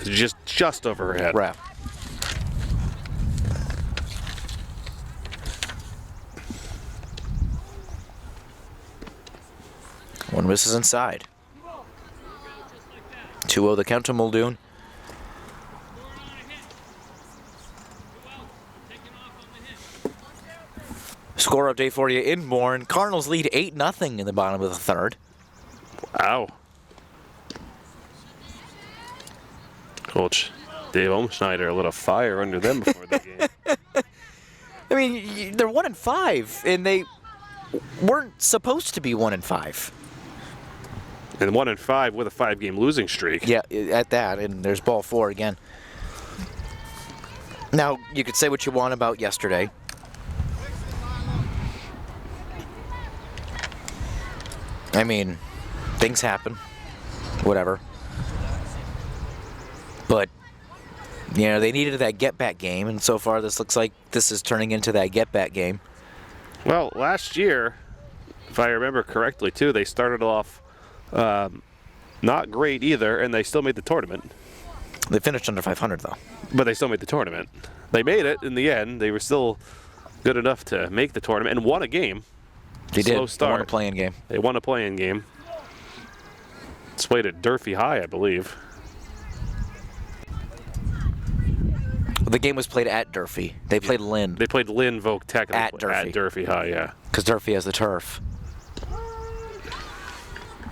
Just over her head. Right. One misses inside. 2-0 the count to Muldoon. Score update for you in Bourne. Cardinals lead 8-0 in the bottom of the third. Wow. Coach Dave Umschneider lit a fire under them before the game. I mean, they're 1-5, and they weren't supposed to be 1-5. And 1-5 with a 5-game losing streak. Yeah, at that, and there's ball 4 again. Now, you could say what you want about yesterday. I mean, things happen. Whatever. But, they needed that get-back game, and so far this looks like this is turning into that get-back game. Well, last year, if I remember correctly, too, they started off not great either, and they still made the tournament. They finished under 500, though. But they still made the tournament. They made it in the end. They were still good enough to make the tournament and won a game. They Slow did. start. They won a play-in game. They won a play-in game. It's played at Durfee High, I believe. The game was played at Durfee. They played Lynn. They played Lynn Voc Tech At Durfee. At Durfee High, yeah. Because Durfee has the turf.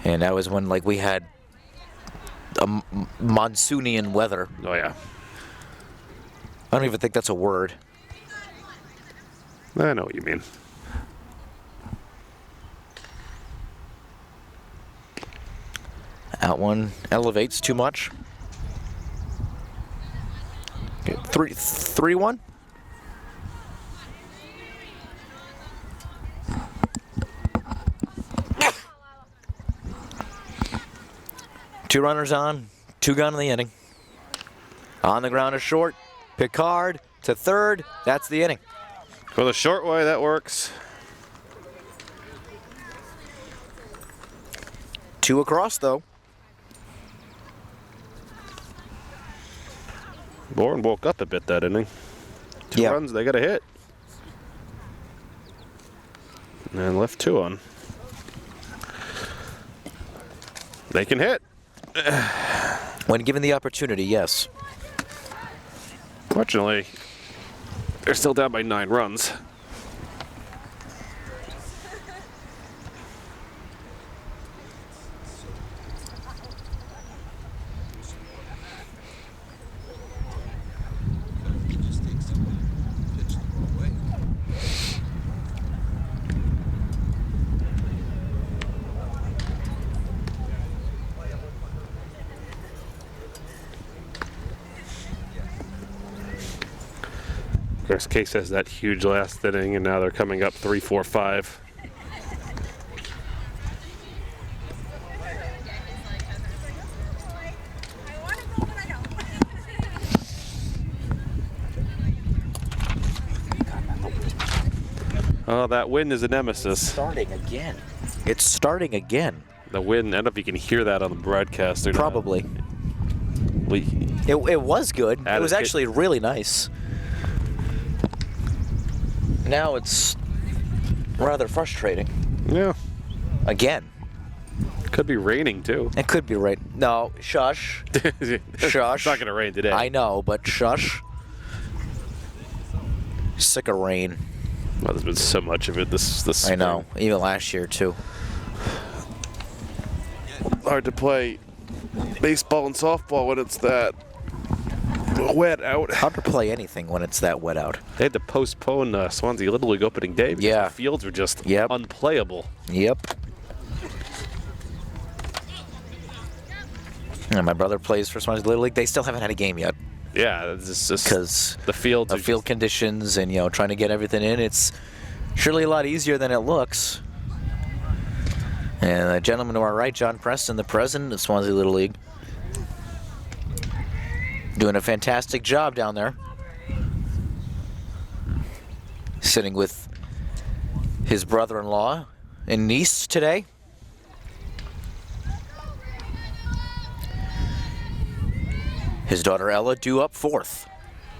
And that was when, we had a monsoonian weather. Oh, yeah. I don't even think that's a word. I know what you mean. Out one elevates too much. Okay, 3-1. Two runners on, 2 gone in the inning. On the ground is short. Picard to third. That's the inning. For the short way, that works. 2 across, though. Bourne woke up a bit that inning. 2 Yeah. runs, they got a hit. And left 2 on. They can hit. When given the opportunity, yes. Fortunately, they're still down by 9 runs. Of course, Case has that huge last inning, and now they're coming up 3-4-5. Oh, that wind is a nemesis. Starting again. It's starting again. The wind, I don't know if you can hear that on the broadcast or not. Probably. We, It was good. It was Added- actually really nice. Now it's rather frustrating. yeah, Again. could be raining too. It could be right. No, shush. Shush. It's not going to rain today. I know, but shush. Sick of rain. Well, there's been so much of it this I know. Even last year, too. hard to play baseball and softball when it's that wet out. Hard to play anything when it's that wet out. They had to postpone Swansea Little League opening day because Yeah. the fields were just Yep. unplayable. Yep. And my brother plays for Swansea Little League. They still haven't had a game yet Yeah, it's just because the fields of field conditions and trying to get everything in. It's surely a lot easier than it looks. And the gentleman to our right, John Preston, the president of Swansea Little League, doing a fantastic job down there. Sitting with his brother-in-law and niece today. His daughter Ella due up fourth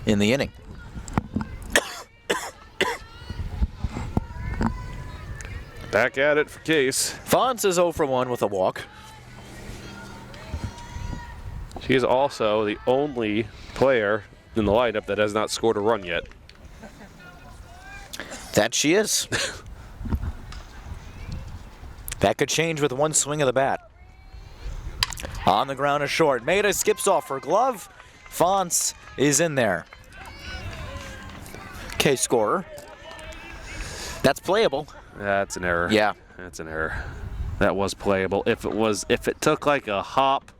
in the inning. back at it for Case. Fonz is 0 for 1 with a walk. She is also the only player in the lineup that has not scored a run yet. That she is. That could change with one swing of the bat. On the ground is short. Maida skips off her glove. Fonz is in there. Okay, scorer. That's playable. That's an error. Yeah. That's an error. That was playable. If it took like a hop,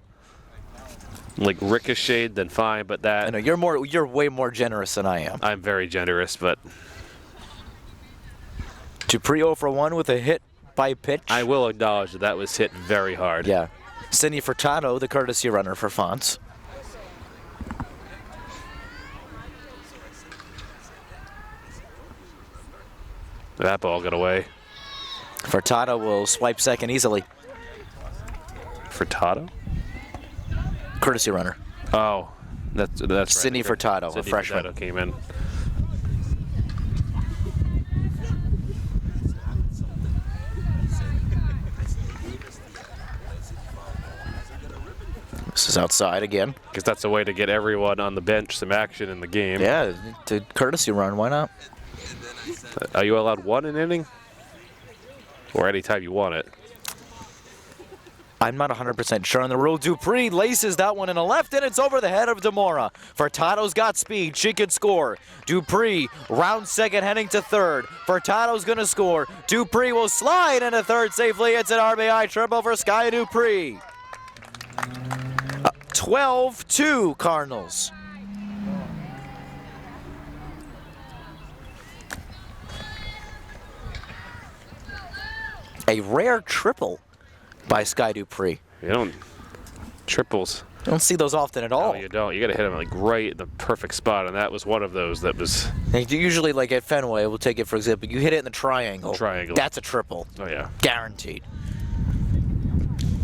like ricocheted, then fine. But that I know you're way more generous than I am. I'm very generous, but Dupree 0 for 1 with a hit by pitch. I will acknowledge that was hit very hard. Yeah. Cindy Furtado, the courtesy runner for Fonz. That ball got away. Furtado will swipe second easily. Furtado? Courtesy runner. Oh, that's right. Sydney Furtado, a Sydney freshman. Furtado came in. This is outside again. Because that's a way to get everyone on the bench some action in the game. Yeah, to courtesy run, why not? Are you allowed one an inning? Or anytime you want it? I'm not 100% sure on the rule. Dupree laces that one in the left, and it's over the head of Demora. Furtado's got speed. She could score. Dupree, round second, heading to third. Furtado's going to score. Dupree will slide into third safely. It's an RBI triple for Sky Dupree. 12-2 Cardinals. A rare triple by Sky Dupree. You don't. Triples. You don't see those often at all. No, you don't. You got to hit him like right in the perfect spot, and that was one of those that was. Usually, like at Fenway, we'll take it for example. You hit it in the triangle. Triangle. That's a triple. Oh yeah. Guaranteed.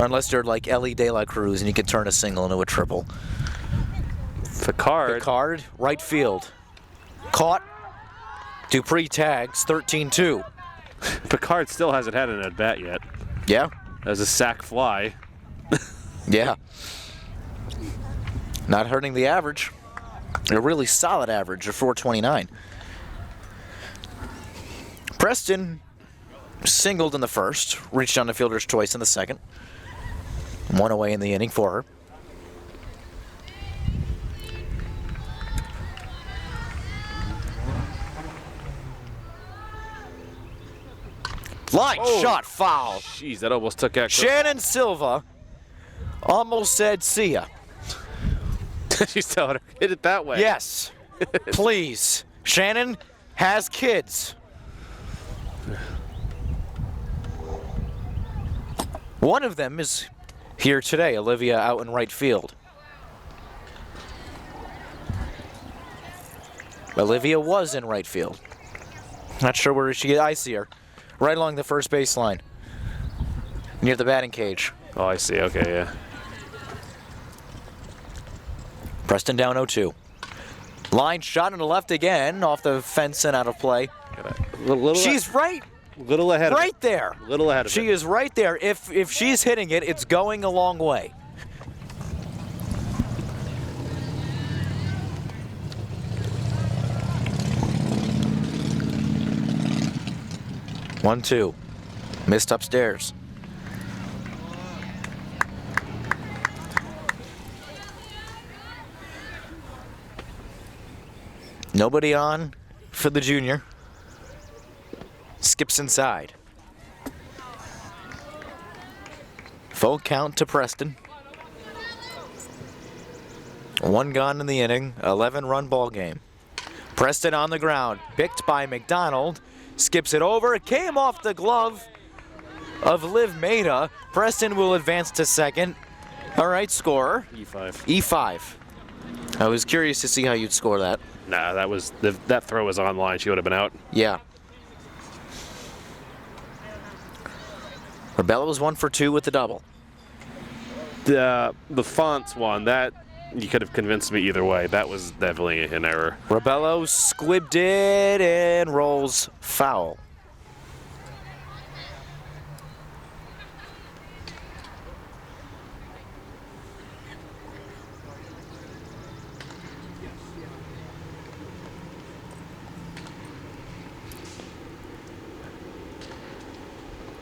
Unless you're like Ellie De La Cruz and you can turn a single into a triple. Picard. Picard, right field. Caught. Dupree tags, 13-2. Picard still hasn't had an at bat yet. Yeah. As a sac fly. Yeah. Not hurting the average. A really solid average of 429. Preston singled in the first, reached on the fielder's choice in the second. One away in the inning for her. Line shot foul. Jeez, that almost took out. Shannon Silva almost said see ya. She's telling her, hit it that way. Yes, please. Shannon has kids. One of them is here today, Olivia out in right field. Olivia was in right field. Not sure where she is. I see her. Right along the first base line. Near the batting cage. Oh, I see. Okay, yeah. Preston down 0-2. Line shot in the left again, off the fence and out of play. She's little ahead of right there. Little ahead of She it. is right there. If she's hitting it, it's going a long way. One, two. Missed upstairs. Nobody on for the junior. Skips inside. Full count to Preston. 1 gone in the inning, 11-run ball game. Preston on the ground, picked by McDonald. Skips it over, it came off the glove of Liv Maida. Preston will advance to second. All right, scorer. E5. E5. I was curious to see how you'd score that. Nah, that throw was online. She would have been out. Yeah. Rebella was 1 for 2 with the double. The Fonts one, that you could have convinced me either way. That was definitely an error. Rebello squibbed it and rolls foul.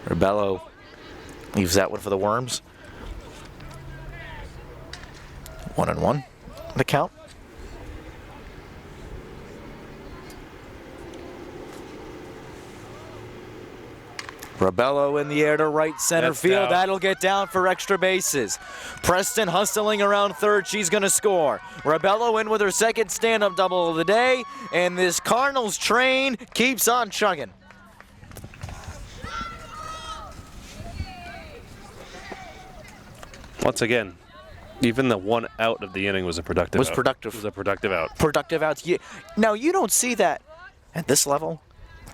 Rebello leaves that one for the Worms. 1-1, the count. Rebello in the air to right center That's field. down. That'll get down for extra bases. Preston hustling around third. She's going to score. Rebello in with her second stand-up double of the day, and this Cardinals train keeps on chugging. Once again, even the 1 out of the inning was a productive out. Productive. Was a productive out. Productive outs. Now, you don't see that at this level,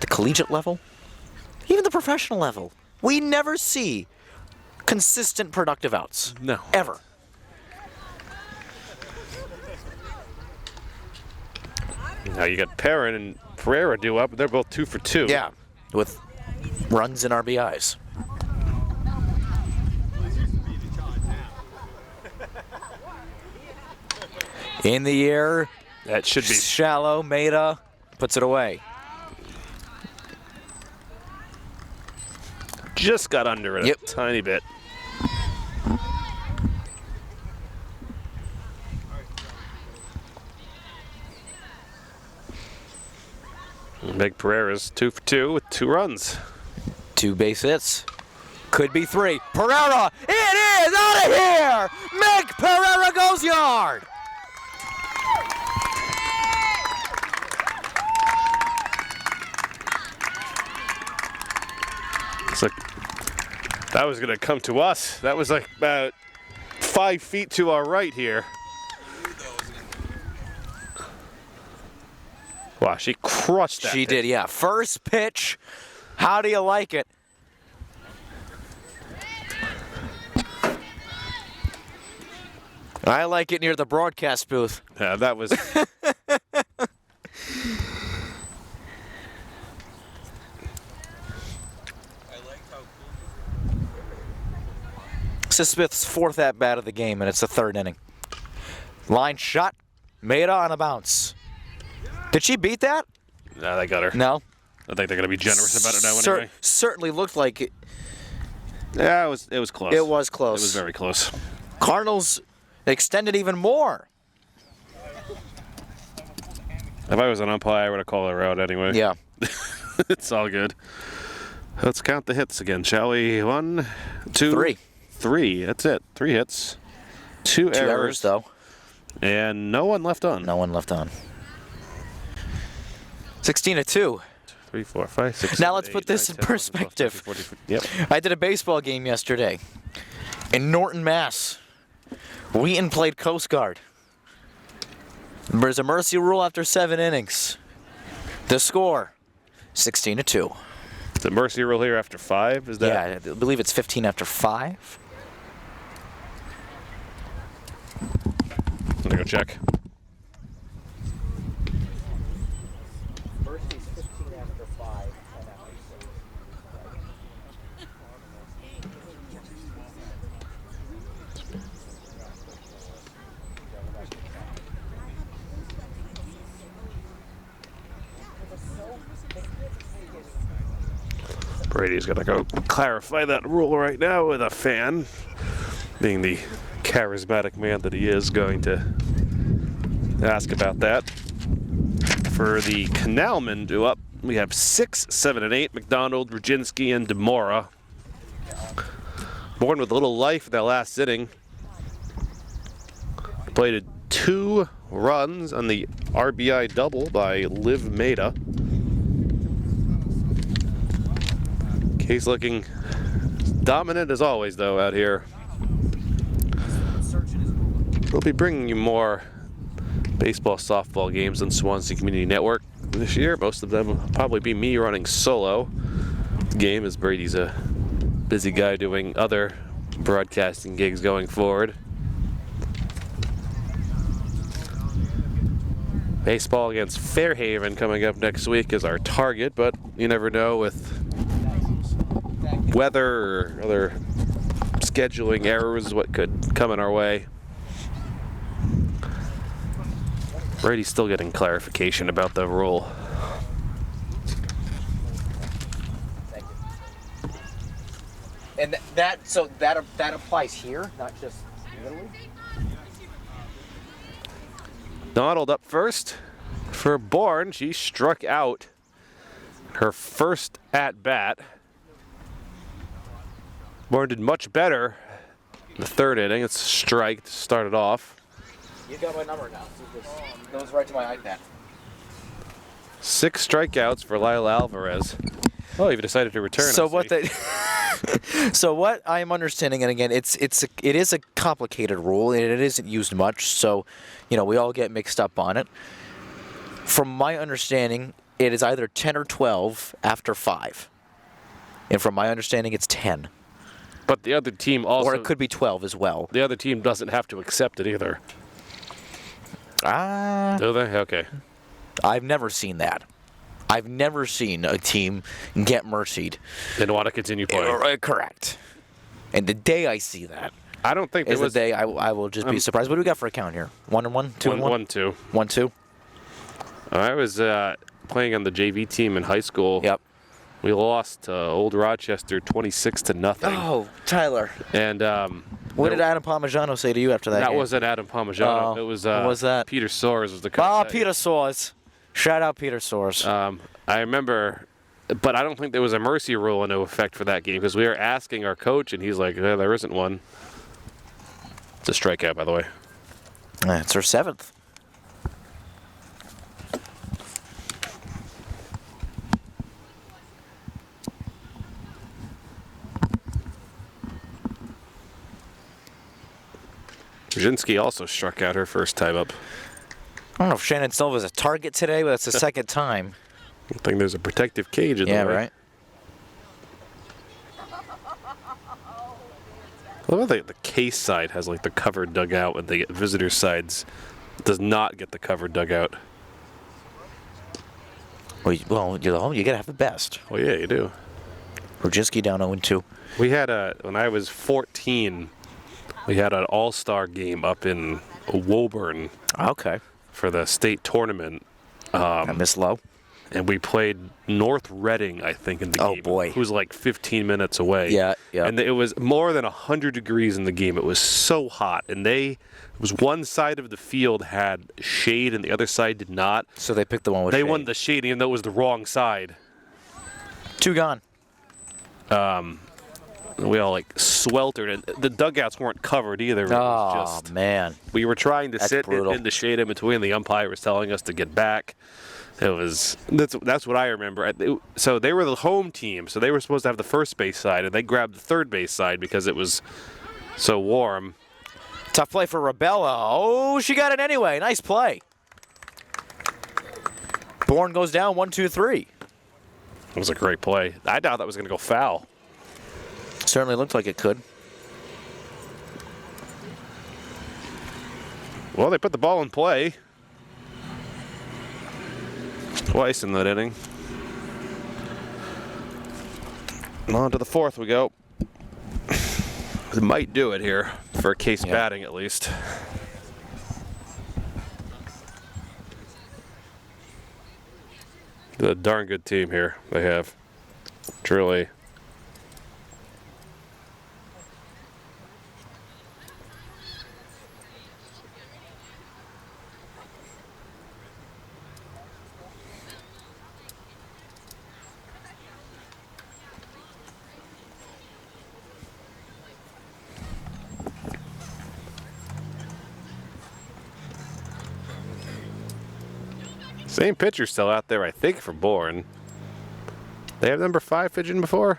the collegiate level, even the professional level. We never see consistent productive outs. No. Ever. Now you got Perrin and Pereira due up. They're both 2 for 2. Yeah, with runs and RBIs. In the air, That should be. shallow. Maida puts it away. Just got under it Yep. a tiny bit. Meg Pereira's 2 for 2 with 2 runs. 2 base hits. Could be 3. Pereira, it is out of here! Meg Pereira goes yard! It's like that was going to come to us. That was like about 5 feet to our right here. Wow, she crushed that She thing. did, yeah. First pitch. How do you like it? I like it near the broadcast booth. Yeah, that was. This is Smith's 4th at-bat of the game, and it's the 3rd inning. Line shot. Maida on a bounce. Did she beat that? Nah, they got her. No. I think they're going to be generous about it now anyway. Certainly looked like it. Yeah, it was close. It was close. It was very close. Cardinals extended even more. If I was an umpire, I would have called her out anyway. Yeah. It's all good. Let's count the hits again, shall we? 1, 2, 3. 3. That's it. 3 hits. 2 2 errors, though. And no one left on. No one left on. 16-2. 3, 4, 5, 6. Now 7, let's 8, put this 9, in 10, 11, 12, perspective. 13, 14, 15. Yep. I did a baseball game yesterday in Norton, Mass. Wheaton played Coast Guard. There's a mercy rule after 7 innings. The score, 16-2. Is it mercy rule here after 5? Is that? Yeah, I believe it's 15 after 5. I'm gonna go check. Mercy's 15 after 5. Brady's gonna go clarify that rule right now with a fan, being the charismatic man that he is, going to ask about that. For the Canalmen due up, we have 6, 7, and 8. McDonald, Brzezinski, and Demora. Bourne with a little life in that last inning. Played 2 runs on the RBI double by Liv Maida. Case looking dominant as always, though, out here. We'll be bringing you more baseball, softball games on Swansea Community Network this year. Most of them will probably be me running solo game, as Brady's a busy guy doing other broadcasting gigs going forward. Baseball against Fairhaven coming up next week is our target, but you never know with weather or other scheduling errors what could come in our way. Brady's still getting clarification about the rule. Thank you. And that applies here, not just literally. Donald up first for Bourne. She struck out her first at bat. Bourne did much better in the 3rd inning. It's a strike to start it off. You got my number now. It goes right to my iPad. 6 strikeouts for Lila Alvarez. Oh, you've decided to return. So what I am understanding, and again, it is a complicated rule, and it isn't used much. So, we all get mixed up on it. From my understanding, it is either 10 or 12 after 5, and from my understanding, it's 10. But the other team also. Or it could be 12 as well. The other team doesn't have to accept it either. Do they? Okay. I've never seen that. I've never seen a team get mercied. And want to continue playing. Correct. And the day I see that I don't think is the day I will just be surprised. What do we got for a count here? 1-1, 2-1? 1-2. 1-2. I was playing on the JV team in high school. Yep. We lost to Old Rochester 26-0. Oh, Tyler. And what did Adam Parmigiano say to you after that? That game? wasn't Adam Parmigiano. Oh, It was what was that? Peter Soares was the coach. Oh, Peter Soares. Shout out Peter Soares. I remember, but I don't think there was a mercy rule in effect for that game because we were asking our coach, and he's like, there isn't one. It's a strikeout, by the way. It's our 7th. Brzezinski also struck out her first time up. I don't know if Shannon Silva's a target today, but that's the second time. I think there's a protective cage in the way. Yeah, right. I love that the case side has like the covered dugout, and the visitor sides does not get the covered dugout. Well, you're the home. You gotta have the best. Well, yeah, you do. Brzezinski down 0-2. We had when I was 14, we had an all-star game up in Woburn Okay. for the state tournament. I miss Lowe. And we played North Reading, I think, in the game. Oh, boy. Who's like 15 minutes away. Yeah, yeah. And it was more than 100 degrees in the game. It was so hot. And it was one side of the field had shade and the other side did not. So they picked the one with They shade. won the shade, even though it was the wrong side. 2 gone. We all like sweltered, and the dugouts weren't covered either. It was just, man. we were trying to That's sit brutal. in the shade in between. The umpire was telling us to get back. That's what I remember. So they were the home team, so they were supposed to have the first base side, and they grabbed the third base side because it was so warm. Tough play for Rabella. Oh, she got it anyway. Nice play. Bourne goes down 1-2-3. It was a great play. I doubt that was going to go foul. Certainly looked like it could. Well, they put the ball in play twice in that inning. On to the 4th we go. It might do it here for Case batting at least. A darn good team here they have. Truly. Same pitcher still out there, I think, for Bourne. They have number 5 pitching before?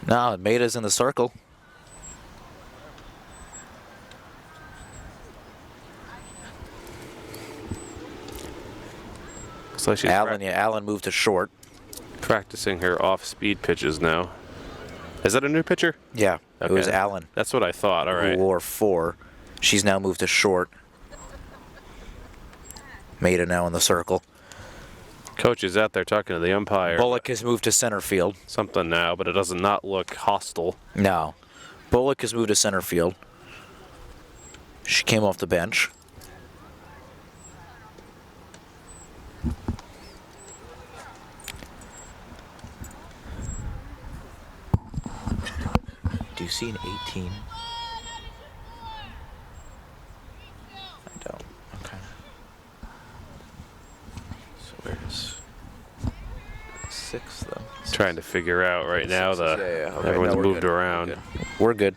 No, Maida's in the circle. Looks like she's Allen moved to short. practicing her off-speed pitches now. Is that a new pitcher? Yeah, it was Allen. That's what I thought. All right. Who wore 4. She's now moved to short. Maida now in the circle. Coach is out there talking to the umpire. Bullock has moved to center field. Something now, but it does not look hostile. No. Bullock has moved to center field. She came off the bench. Do you see an 18? I don't. Okay. So where's 6 though? Trying to figure out right now. Okay, Everyone's no, we're moved good. around. We're good.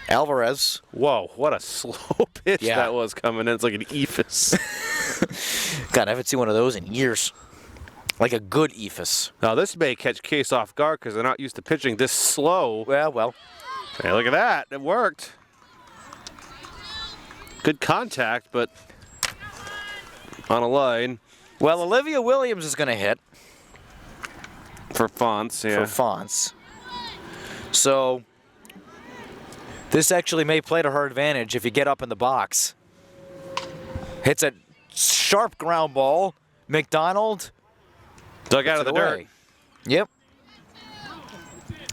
Alvarez. Whoa, what a slow pitch Yeah. that was coming in. It's like an ephus. God, I haven't seen one of those in years. Like a good ephus. Now, this may catch Case off guard because they're not used to pitching this slow. Well. Hey, look at that. It worked. Good contact, but on a line. Well, Olivia Williams is going to hit For Fonts, yeah. for Fonts. So this actually may play to her advantage if you get up in the box. Hits a sharp ground ball. McDonald Dug out of puts the it dirt. away. Yep.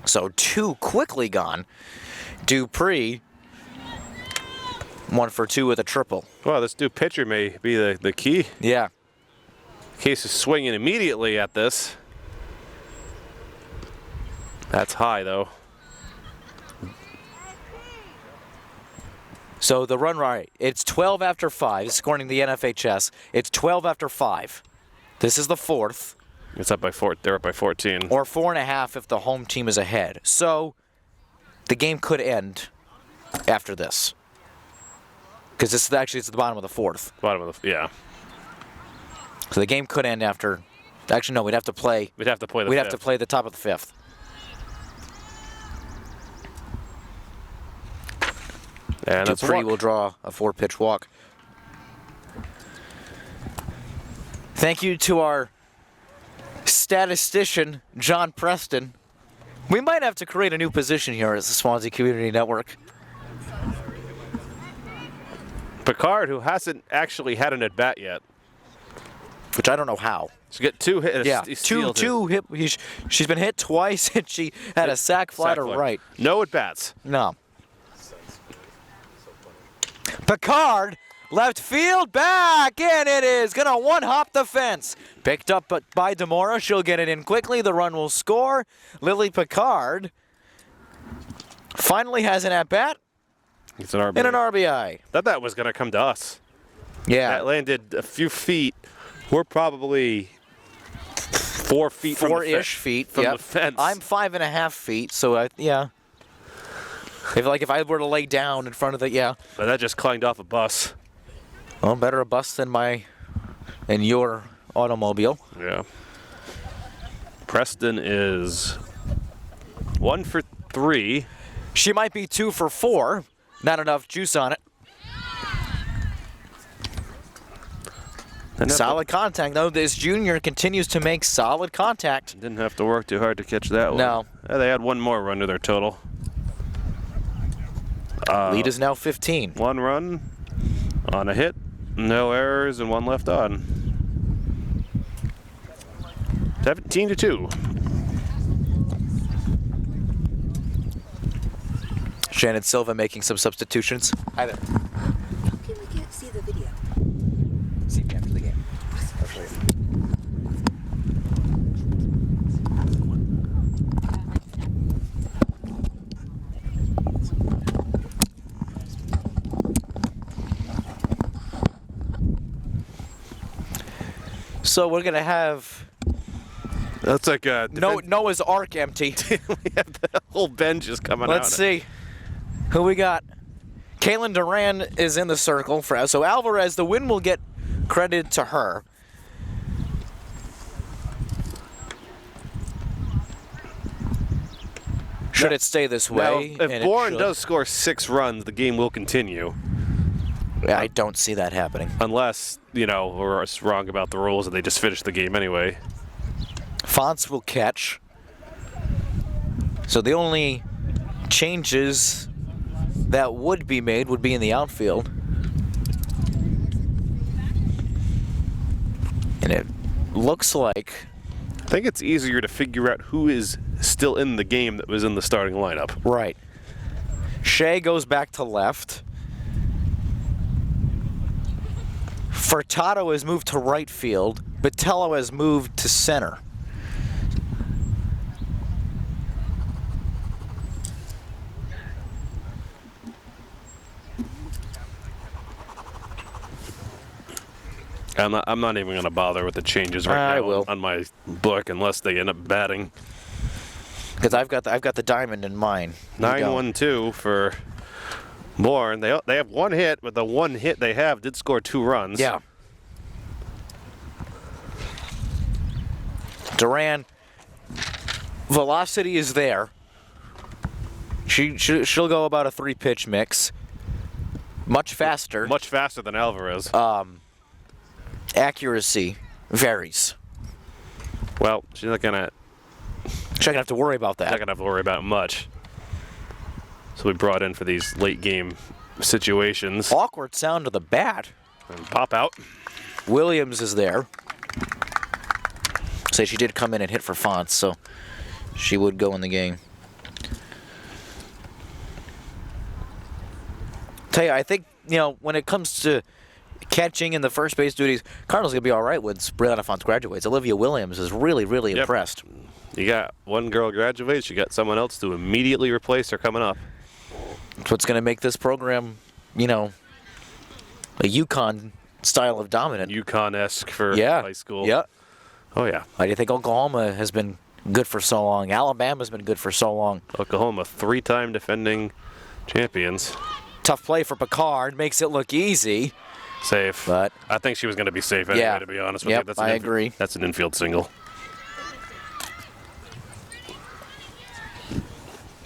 So 2 quickly gone. Dupree 1 for 2 with a triple. Well, this new pitcher may be the key. Yeah. Case is swinging immediately at this. That's high, though. So the run right, it's 12 after 5, according to the NFHS. It's 12 after 5. This is the 4th, It's up by 4. They're up by 14. or 4.5 if the home team is ahead. So the game could end after this. Because this is actually it's at the bottom of the 4th. Bottom of the, yeah. So the game could end after. Actually, no, we'd have to play. We'd have to play the We'd fifth. have to play the top of the 5th. And that's a Dupree walk. will draw a 4-pitch walk. Thank you to our statistician, John Preston. We might have to create a new position here at the Swansea Community Network. Picard, who hasn't actually had an at-bat yet. Which I don't know how. She's got 2 hits. Yeah, two hit. She's been hit twice, and she had a sac fly to right. No at-bats. No. Picard, left field, back, and it is going to one-hop the fence. Picked up by Demora. She'll get it in quickly. The run will score. Lily Picard finally has an at-bat It's an RBI. and an RBI. Thought that was going to come to us. Yeah. That landed a few feet. We're probably 4 feet from the 4-ish feet. from Yep. the fence. I'm 5.5 feet, so yeah. If I were to lay down in front of the, yeah. But that just clanged off a bus. Well, better a bus than your automobile. Yeah. Preston is 1 for 3. She might be 2 for 4. Not enough juice on it. Solid contact, though. This junior continues to make solid contact. Didn't have to work too hard to catch that one. No. They had one more run to their total. Lead is now 15. 1 run on a hit, no errors, and 1 left on. 17-2. Shannon Silva making some substitutions. Hi there. How can we get see the video? See me after the game. I'll show you. So we're gonna have That's like a Noah's Ark empty. we have the whole bench is coming out. Let's see who we got. Kaylin Duran is in the circle. So Alvarez, the win will get credit to her. Should it stay this way? Now, and if it Bourne should, does score 6 runs, the game will continue. I don't see that happening. Unless, we're wrong about the rules and they just finish the game anyway. Fonts will catch. So the only changes that would be made would be in the outfield. And it looks like... I think it's easier to figure out who is still in the game that was in the starting lineup. Right. Shea goes back to left. Furtado has moved to right field. Botello has moved to center. I'm not even going to bother with the changes right now on my book unless they end up batting. Because I've got the diamond in mine. 9-1-2 for Bourne. They have 1 hit, but the 1 hit they have did score 2 runs. Yeah. Duran, velocity is there. She'll go about a 3-pitch mix. Much faster. Much faster than Alvarez. Accuracy varies. Well, she's not gonna have to worry about that. Not gonna have to worry about much. So we brought in for these late game situations. Awkward sound to the bat. And pop out. Williams is there. Say she did come in and hit for Fonts, so she would go in the game. Tell you, I think, when it comes to catching and the first base duties, Cardinals going to be all right once Brianna Fonts graduates. Olivia Williams is really, really impressed. You got one girl graduates, you got someone else to immediately replace her coming up. That's what's going to make this program, a Yukon style of dominant. Yukon-esque for high school. Yeah. Oh, yeah. I do think Oklahoma has been good for so long. Alabama's been good for so long. Oklahoma, 3-time defending champions. Tough play for Picard. Makes it look easy. Safe. But I think she was going to be safe anyway, to be honest with you. I agree. That's an infield single.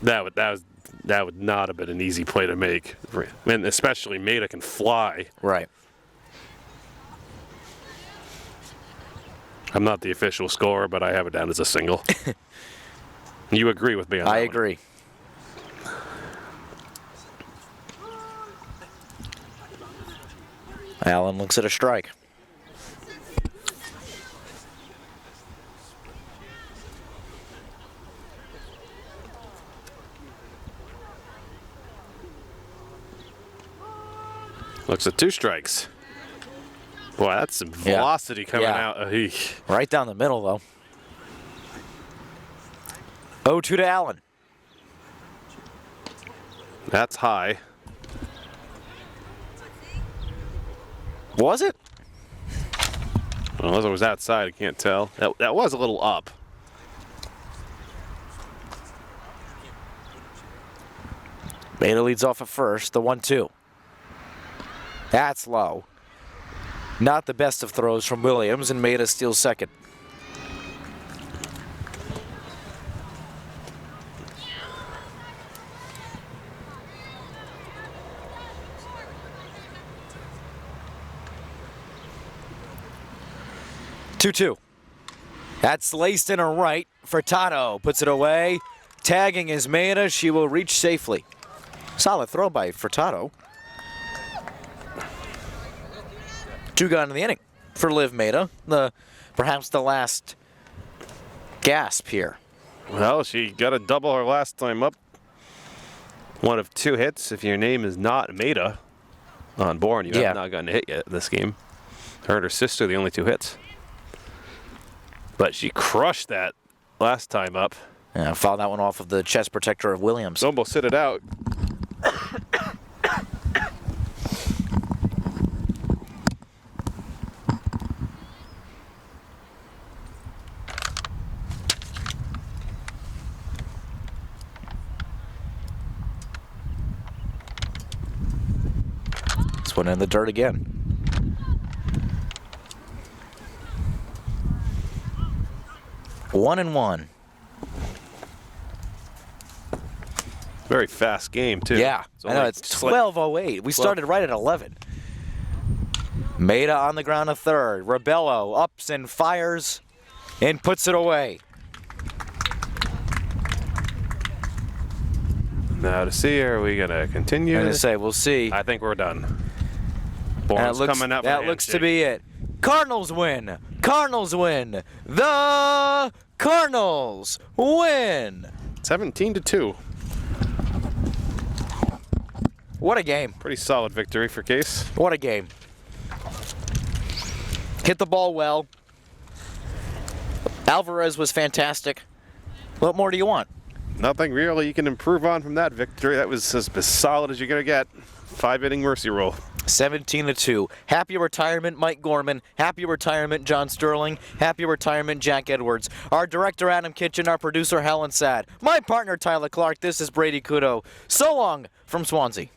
That would not have been an easy play to make. And especially Maida can fly. Right. I'm not the official scorer, but I have it down as a single. You agree with me on that? I agree. Allen looks at a strike. Looks at 2 strikes. Boy, that's some velocity coming out. Right down the middle, though. 0-2 to Allen. That's high. Was it? Unless it was outside, I can't tell. That was a little up. Maida leads off at first, the 1-2. That's low. Not the best of throws from Williams, and Maida steals second. Two. That's laced in her right. Furtado puts it away. Tagging is Maida. She will reach safely. Solid throw by Furtado. 2 gone in the inning for Liv Maida. Perhaps the last gasp here. Well, she got a double her last time up. 1 of 2 hits. If your name is not Maida on Bourne, you have not gotten a hit yet in this game. Her and her sister, the only 2 hits. But she crushed that last time up. Yeah, fouled that one off of the chest protector of Williams. Almost hit it out. This one in the dirt again. 1-1. Very fast game, too. Yeah, I know. It's 12:08. We started right at 11. Maida on the ground a third. Rebello ups and fires and puts it away. Now to see, are we going to continue? I'm going to say, we'll see. I think we're done. That Bourne's looks, coming up. that looks to be it. Cardinals win. Cardinals win. The Cardinals win. 17-2. What a game. Pretty solid victory for Case. What a game. Hit the ball well. Alvarez was fantastic. What more do you want? Nothing really you can improve on from that victory. That was as solid as you're going to get. 5-inning mercy roll. 17-2. Happy retirement, Mike Gorman. Happy retirement, John Sterling. Happy retirement, Jack Edwards. Our director, Adam Kitchen. Our producer, Helen Sad. My partner, Tyler Clark. This is Brady Kudo. So long from Swansea.